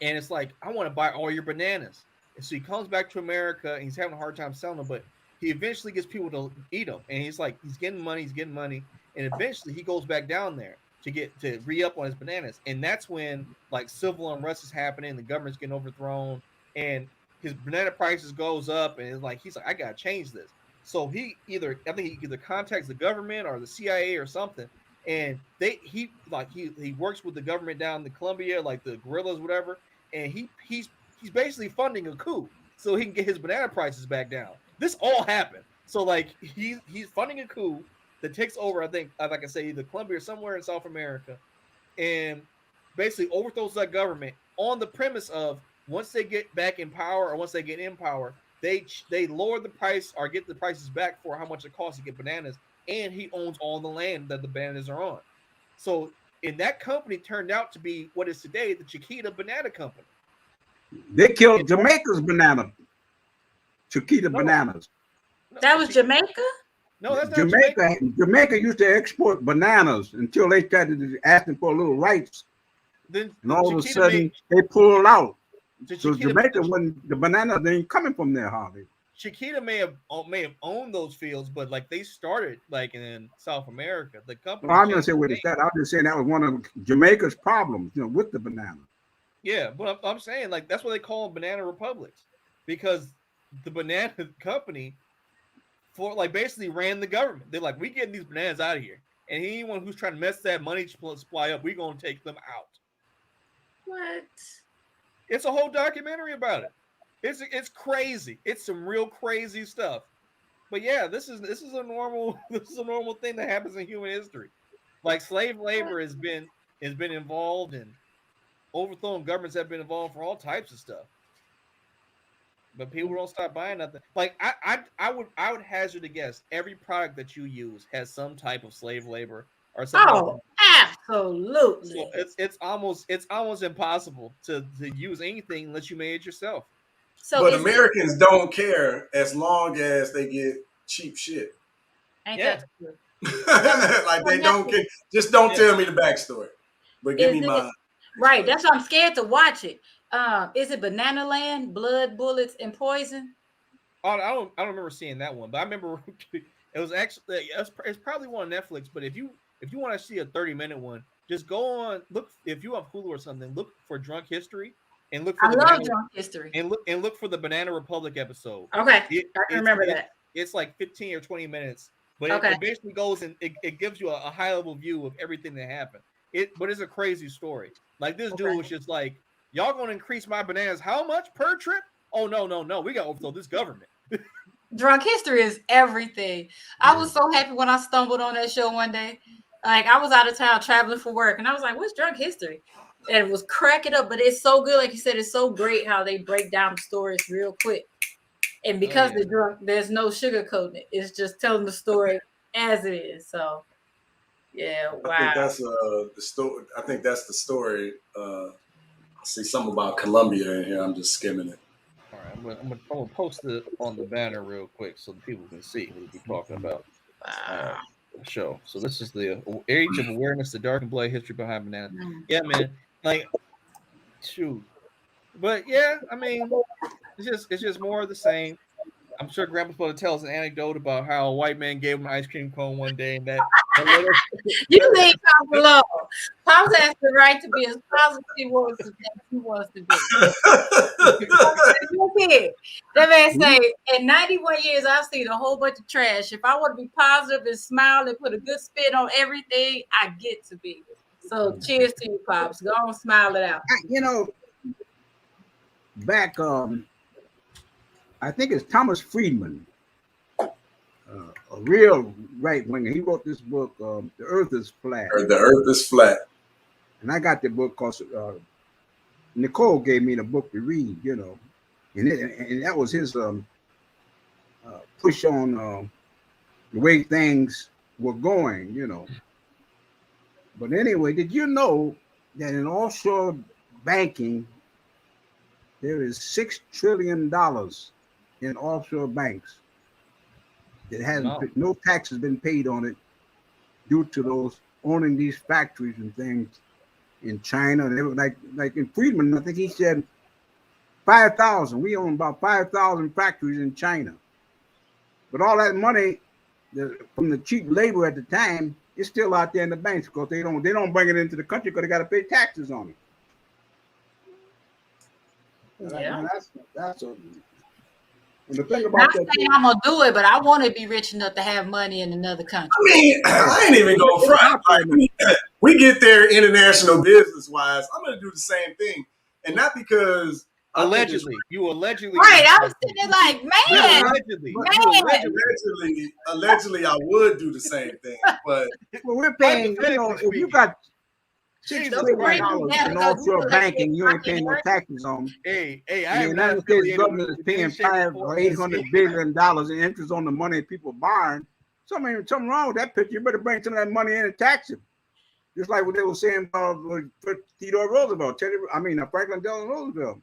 S2: and it's like, "I want to buy all your bananas." And so he comes back to America, and he's having a hard time selling them, but he eventually gets people to eat them. And he's like, he's getting money, and eventually he goes back down there to re-up on his bananas. And that's when, like, civil unrest is happening, the government's getting overthrown, and his banana prices goes up, and it's like, he's like, I gotta change this. So he either contacts the government or the CIA or something, and he works with the government down in Colombia, like the guerrillas, whatever, and he's basically funding a coup so he can get his banana prices back down. This all happened. So like he's funding a coup, that takes over, I think, like I say, either Colombia or somewhere in South America, and basically overthrows that government on the premise of once they get back in power or once they get in power, they lower the price or get the prices back for how much it costs to get bananas, and he owns all the land that the bananas are on. So, and that company turned out to be what is today the Chiquita Banana Company.
S3: They killed Jamaica's banana, Chiquita bananas.
S1: That was Jamaica?
S2: No, that's not Jamaica.
S3: Jamaica used to export bananas until they started asking for a little rights.
S2: Then
S3: and all of a sudden, they pulled out. So Jamaica, when the bananas ain't coming from there, hardly.
S2: Chiquita may have owned those fields, but like they started like in South America. The company.
S3: Well, I'm not saying what it's that. I'm just saying that was one of Jamaica's problems, with the banana.
S2: Yeah, but I'm saying like that's what they call them banana republics, because the banana company basically ran the government. They're like, we getting these bananas out of here, and anyone who's trying to mess that money supply up, we're gonna take them out.
S1: What?
S2: It's a whole documentary about it. It's crazy. It's some real crazy stuff. But yeah, this is a normal thing that happens in human history. Like slave labor has been involved, and overthrown governments have been involved for all types of stuff. But people don't stop buying nothing. Like I would hazard a guess every product that you use has some type of slave labor or something.
S1: Oh, absolutely.
S2: So it's almost impossible to use anything unless you made it yourself.
S4: So but Americans don't care as long as they get cheap shit.
S1: Ain't that true?
S4: Like they don't care. Just don't tell me the backstory. But give me mine.
S1: Right. That's why I'm scared to watch it. Is it Banana Land, Blood, Bullets, and Poison?
S2: Oh, I don't remember seeing that one, but I remember it was actually it's probably one on Netflix. But if you want to see a 30-minute one, just go on look if you have Hulu or something. Look for Drunk History and look for
S1: Drunk History
S2: and look for the Banana Republic episode.
S1: Okay, I can remember that.
S2: It's like 15 or 20 minutes, but it basically goes and it gives you a high level view of everything that happened. But it's a crazy story. Like this dude was just like, y'all gonna increase my bananas how much per trip? Oh no, we gotta overthrow this government.
S1: Drunk History is everything. I was so happy when I stumbled on that show one day. Like I was out of town traveling for work, and I was like, "What's Drunk History?" And it was cracking up, but it's so good. Like you said, it's so great how they break down the stories real quick. And because they're drunk, there's no sugarcoating it. It's just telling the story as it is. So, yeah, wow.
S4: I think that's the story. I think that's the story. I see something about Colombia in here. I'm just skimming it.
S2: All right, I'm gonna post it on the banner real quick so the people can see what we're talking about.
S1: Wow.
S2: Show. So this is the Age of Awareness, the dark and bloody history behind bananas. Yeah, man. Like, shoot. But yeah, I mean, it's just more of the same. I'm sure Grandpa's going to tell us an anecdote about how a white man gave him an ice cream cone one day, and that
S1: you need come below. Pops has the right to be as positive as he wants to be. That man say, in 91 years, I've seen a whole bunch of trash. If I want to be positive and smile and put a good spin on everything, I get to be. So cheers to you, Pops. Go on, smile it out.
S3: Back I think it's Thomas Friedman, a real right winger. He wrote this book, "The Earth is Flat."
S4: Or "The Earth is Flat."
S3: And I got the book because Nicole gave me the book to read, and that was his push on the way things were going, But anyway, did you know that in offshore banking, there is $6 trillion in offshore banks that hasn't no tax has been paid on it due to those owning these factories and things in China? And they were like in Friedman, I think he said 5,000. We own about 5,000 factories in China. But all that money from the cheap labor at the time is still out there in the banks because they don't bring it into the country because they got to pay taxes on it.
S1: Yeah,
S3: that's the thing about
S1: not saying I'm gonna do it, but I want to be rich enough to have money in another country.
S4: I mean, I ain't even gonna front. Like, we get there international business wise. I'm gonna do the same thing, and not because
S2: Allegedly, you allegedly.
S1: Right, I was sitting there like, man,
S4: Allegedly, I would do the same thing, but
S3: well, we're paying. You know, if you got $6
S2: Jesus
S3: trillion
S2: Christ.
S3: in offshore banking, you ain't paying no taxes on them.
S2: Hey,
S3: The
S2: I am
S3: United
S2: not
S3: States
S2: affiliated
S3: government
S2: with
S3: is paying
S2: any shape or
S3: $500
S2: form.
S3: or $800 billion in interest on the money people borrowing. Something wrong with that picture. You better bring some of that money in and tax it. Just like what they were saying about Theodore Roosevelt, Franklin Delano Roosevelt.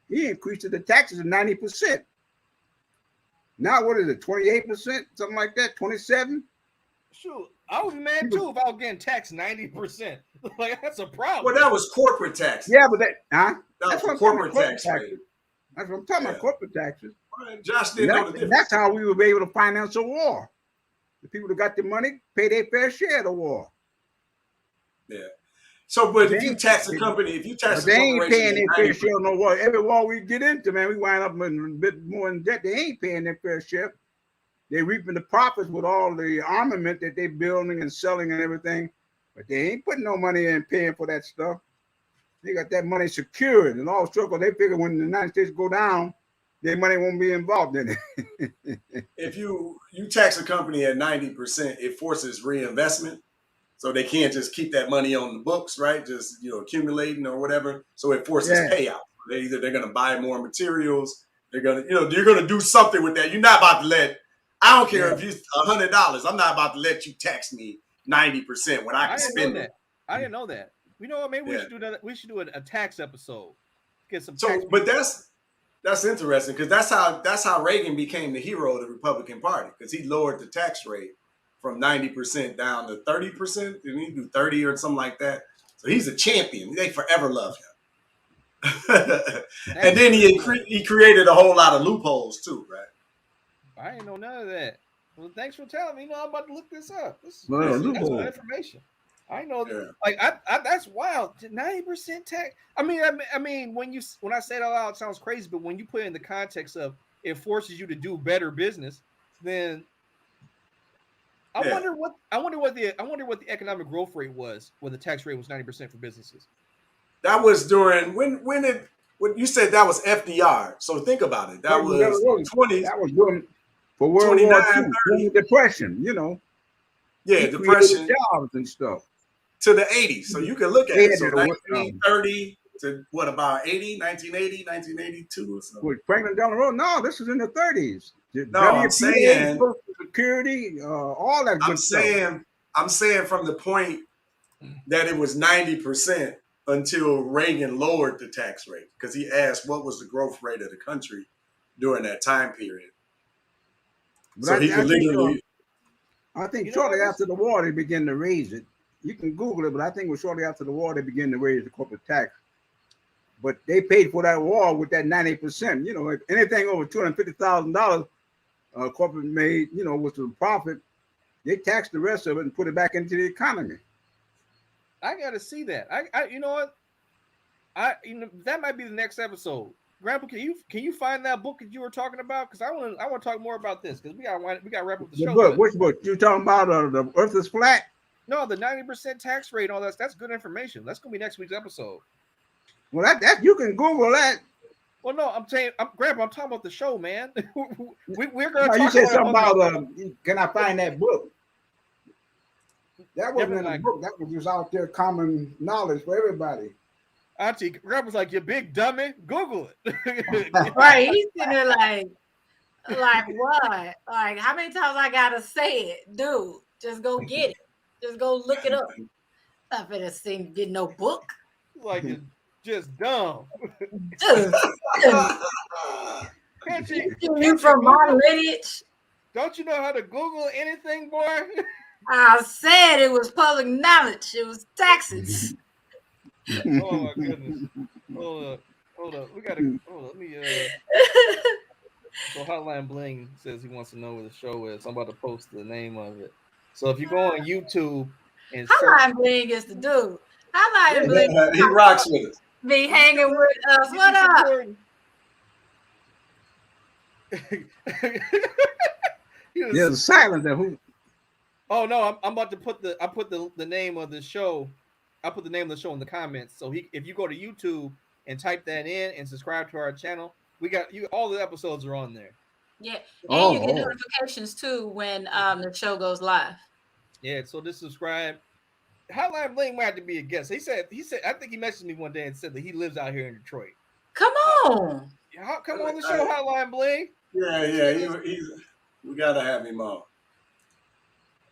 S3: He increased the taxes to 90%. Now what is it, 28%, something like that, 27?
S2: Shoot, I would be mad too if I was getting taxed 90%. Like that's a problem.
S4: Well, that was corporate tax.
S3: Yeah, but
S4: that's what corporate tax rate.
S3: That's what I'm talking about, corporate taxes.
S4: Josh didn't know the difference.
S3: That's how we would be able to finance a war. The people that got the money pay their fair share of the war.
S4: Yeah. So, but if you tax a company,
S3: they ain't paying their fair share of no war. Every war we get into, man, we wind up in a bit more in debt. They ain't paying their fair share. They're reaping the profits with all the armament that they're building and selling and everything, but they ain't putting no money in paying for that stuff. They got that money secured, and all struggle. They figure when the United States go down, their money won't be involved in it.
S4: If you tax a company at 90%, it forces reinvestment. So they can't just keep that money on the books, right? Just accumulating or whatever. So it forces payout. They're going to buy more materials. They're going to you're going to do something with that. You're not about to let. I don't care if it's $100. I'm not about to let you tax me 90% when I can spend it.
S2: I didn't know that. You know what? Maybe we should do that. We should do a tax episode. Get some.
S4: But that's interesting because that's how Reagan became the hero of the Republican Party because he lowered the tax rate from 90% down to 30%. Didn't he do 30 or something like that? So he's a champion. They forever love him. And then he created a whole lot of loopholes too, right?
S2: I didn't know none of that. Well, thanks for telling me. I'm about to look this up. This is
S3: good
S2: information. I know, like I that's wild. 90% tax. I mean, when I say it out loud, it sounds crazy, but when you put it in the context of it forces you to do better business, then I wonder what the economic growth rate was when the tax rate was 90% for businesses.
S4: That was during when you said that was FDR. So think about it. That was 20s.
S3: That was during for World War II, Depression.
S4: Yeah, Depression
S3: jobs and stuff.
S4: To the 80s. So you can look at it. So 1930 to what about 1980, 1982 or something?
S3: With Franklin Delano Roosevelt? No, this is in the 30s.
S4: No, I'm saying
S3: Social Security, all that good
S4: stuff. I'm saying from the point that it was 90% until Reagan lowered the tax rate because he asked what was the growth rate of the country during that time period.
S3: But I think shortly after the war they began to raise it. You can Google it, but I think it was shortly after the war they began to raise the corporate tax. But they paid for that war with that 90%. If anything over $250,000 corporate made, was a profit, they taxed the rest of it and put it back into the economy.
S2: I gotta see that. You know what? That might be the next episode. Grandpa, can you find that book that you were talking about? Because I want to talk more about this because we got to wrap up the show.
S3: Book, which book? You talking about the Earth is flat?
S2: No, the 90% tax rate, all that's good information. That's gonna be next week's episode.
S3: Well, that you can Google that.
S2: Well, no, Grandpa, I'm talking about the show, man. we're gonna.
S3: No, you said something about can I find that book? That wasn't in a book. That was just out there, common knowledge for everybody.
S2: Auntie, Grandpa's like, you big dummy. Google it.
S1: Right, he's sitting there like what? Like, how many times I gotta say it, dude? Just go get it. Just go look it up. Not finna get no book.
S2: Like it's just dumb. Can't you
S1: from my lineage?
S2: Don't you know how to Google anything, boy?
S1: I said it was public knowledge. It was taxes.
S2: Oh my goodness. Hold up. We gotta hold up. Let me So Hotline Bling says he wants to know where the show is. I'm about to post the name of it. So if you go on YouTube and
S1: Hotline Bling is the dude. Hotline Bling.
S4: He rocks with us.
S1: Be hanging with us. What up?
S3: There's silence there. Who?
S2: Oh no, I'm about to put the name of the show. I put the name of the show in the comments. So if you go to YouTube and type that in and subscribe to our channel. We got you. All the episodes are on there.
S1: Yeah, and you get
S3: Oh,
S1: notifications too when the show goes live.
S2: Yeah, so just subscribe. Hotline Bling might have to be a guest. He said. I think he messaged me one day and said that he lives out here in Detroit.
S1: Come on.
S2: Come on the show, Hotline Bling.
S4: Yeah. We gotta have him on.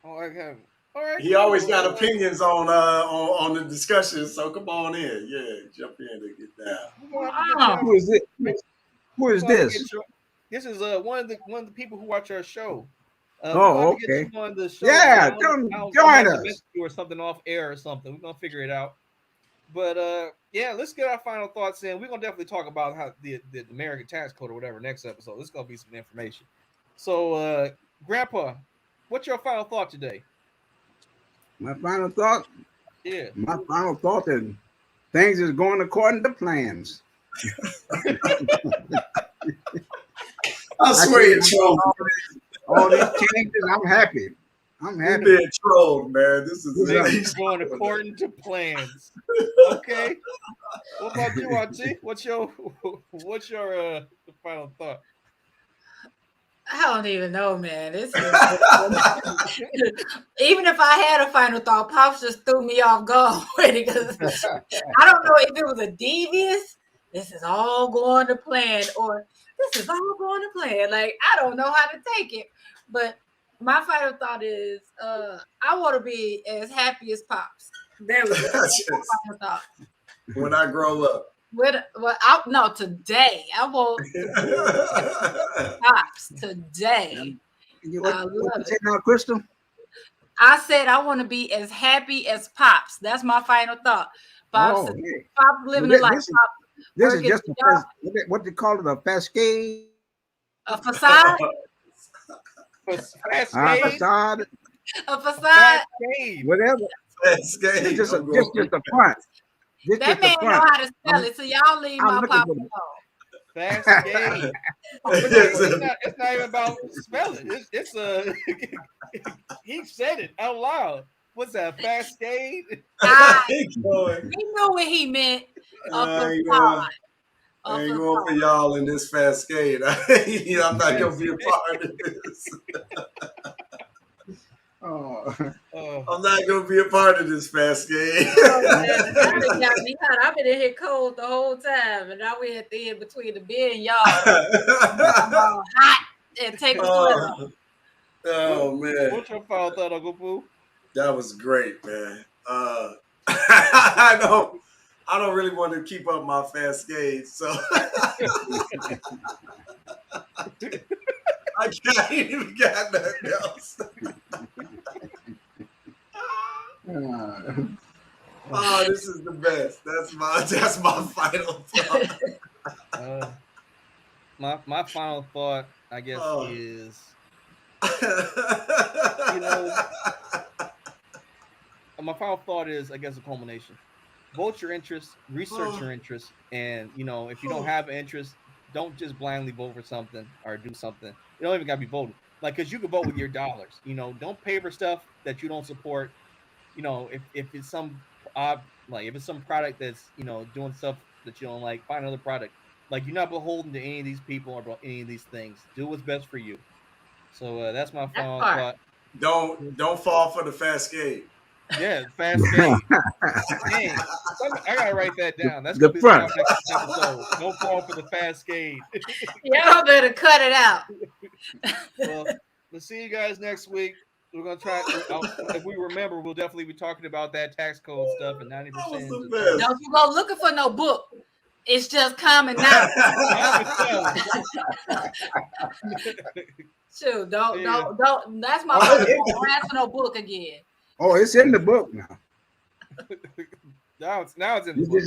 S2: Oh, okay. All right.
S4: He always got opinions on the discussion, so come on in. Yeah, jump in and get down.
S3: who is it? Who is this?
S2: This is one of the people who watch our show.
S3: Oh,
S2: okay. Get you on the show.
S3: Yeah, come join us.
S2: Or something off air or something. We're gonna figure it out. But yeah, let's get our final thoughts in. We're gonna definitely talk about how the American tax code or whatever next episode. This is gonna be some information. So, Grandpa, what's your final thought today?
S3: My final thought.
S2: Yeah.
S3: My final thought is things is going according to plans.
S4: I swear you're trolling.
S3: All these changes, I'm happy.
S4: You're being trolled, man. This is
S2: things going according to plans. Okay. What about you, Auntie? What's your final thought?
S1: I don't even know, man. This is even if I had a final thought, Pops just threw me off guard because I don't know if it was a devious. This is all going to plan, or this is all going to plan. Like I don't know how to take it, but my final thought is, I want to be as happy as Pops. There we go. Final thought.
S4: When I grow up.
S1: Today. I want Pops today.
S3: What you say now, Crystal?
S1: I said I want to be as happy as Pops. That's my final thought. Pops, Pops living a life.
S3: This is just what they call it, a cascade.
S1: A facade.
S2: A facade.
S1: A facade.
S3: Whatever.
S4: Cascade.
S3: Just the front.
S1: That man know how to spell it, so y'all leave my Papa alone.
S2: Cascade. It's not even about spelling. It's he said it out loud. What's that? Cascade?
S1: He knew what he meant.
S4: I ain't going for y'all in this cascade. I'm not gonna be a part of this. I'm not gonna be a part of this cascade.
S1: I've been in here cold the whole time, and now we're at the end between the beer and y'all. Hot and take a sweater.
S4: Oh man!
S2: What's your final thought, Uncle Pooh?
S4: That was great, man. I don't really want to keep up my cascade, so I ain't even got nothing else. Oh, this is the best. That's my final thought.
S2: My final thought, I guess, is my final thought is, I guess, a culmination. Vote your interest, research your interest, and if you don't have an interest, don't just blindly vote for something or do something. You don't even gotta be voting, because you can vote with your dollars. Don't pay for stuff that you don't support. If it's some if it's some product that's doing stuff that you don't like, find another product. You're not beholden to any of these people or about any of these things. Do what's best for you. So that's my final thought.
S4: Don't fall for the cascade.
S2: Yeah, cascade. Dang, I gotta write that down. That's
S3: the front.
S2: Next episode. Don't fall for the cascade.
S1: Y'all better cut it out.
S2: Well, we'll see you guys next week. We're gonna try. If we remember, we'll definitely be talking about that tax code stuff and 90%.
S1: Don't you go looking for no book. It's just common now. Shoot, don't. That's my book. Don't ask for no book again.
S3: Oh, it's in the book now.
S2: Now it's in the book.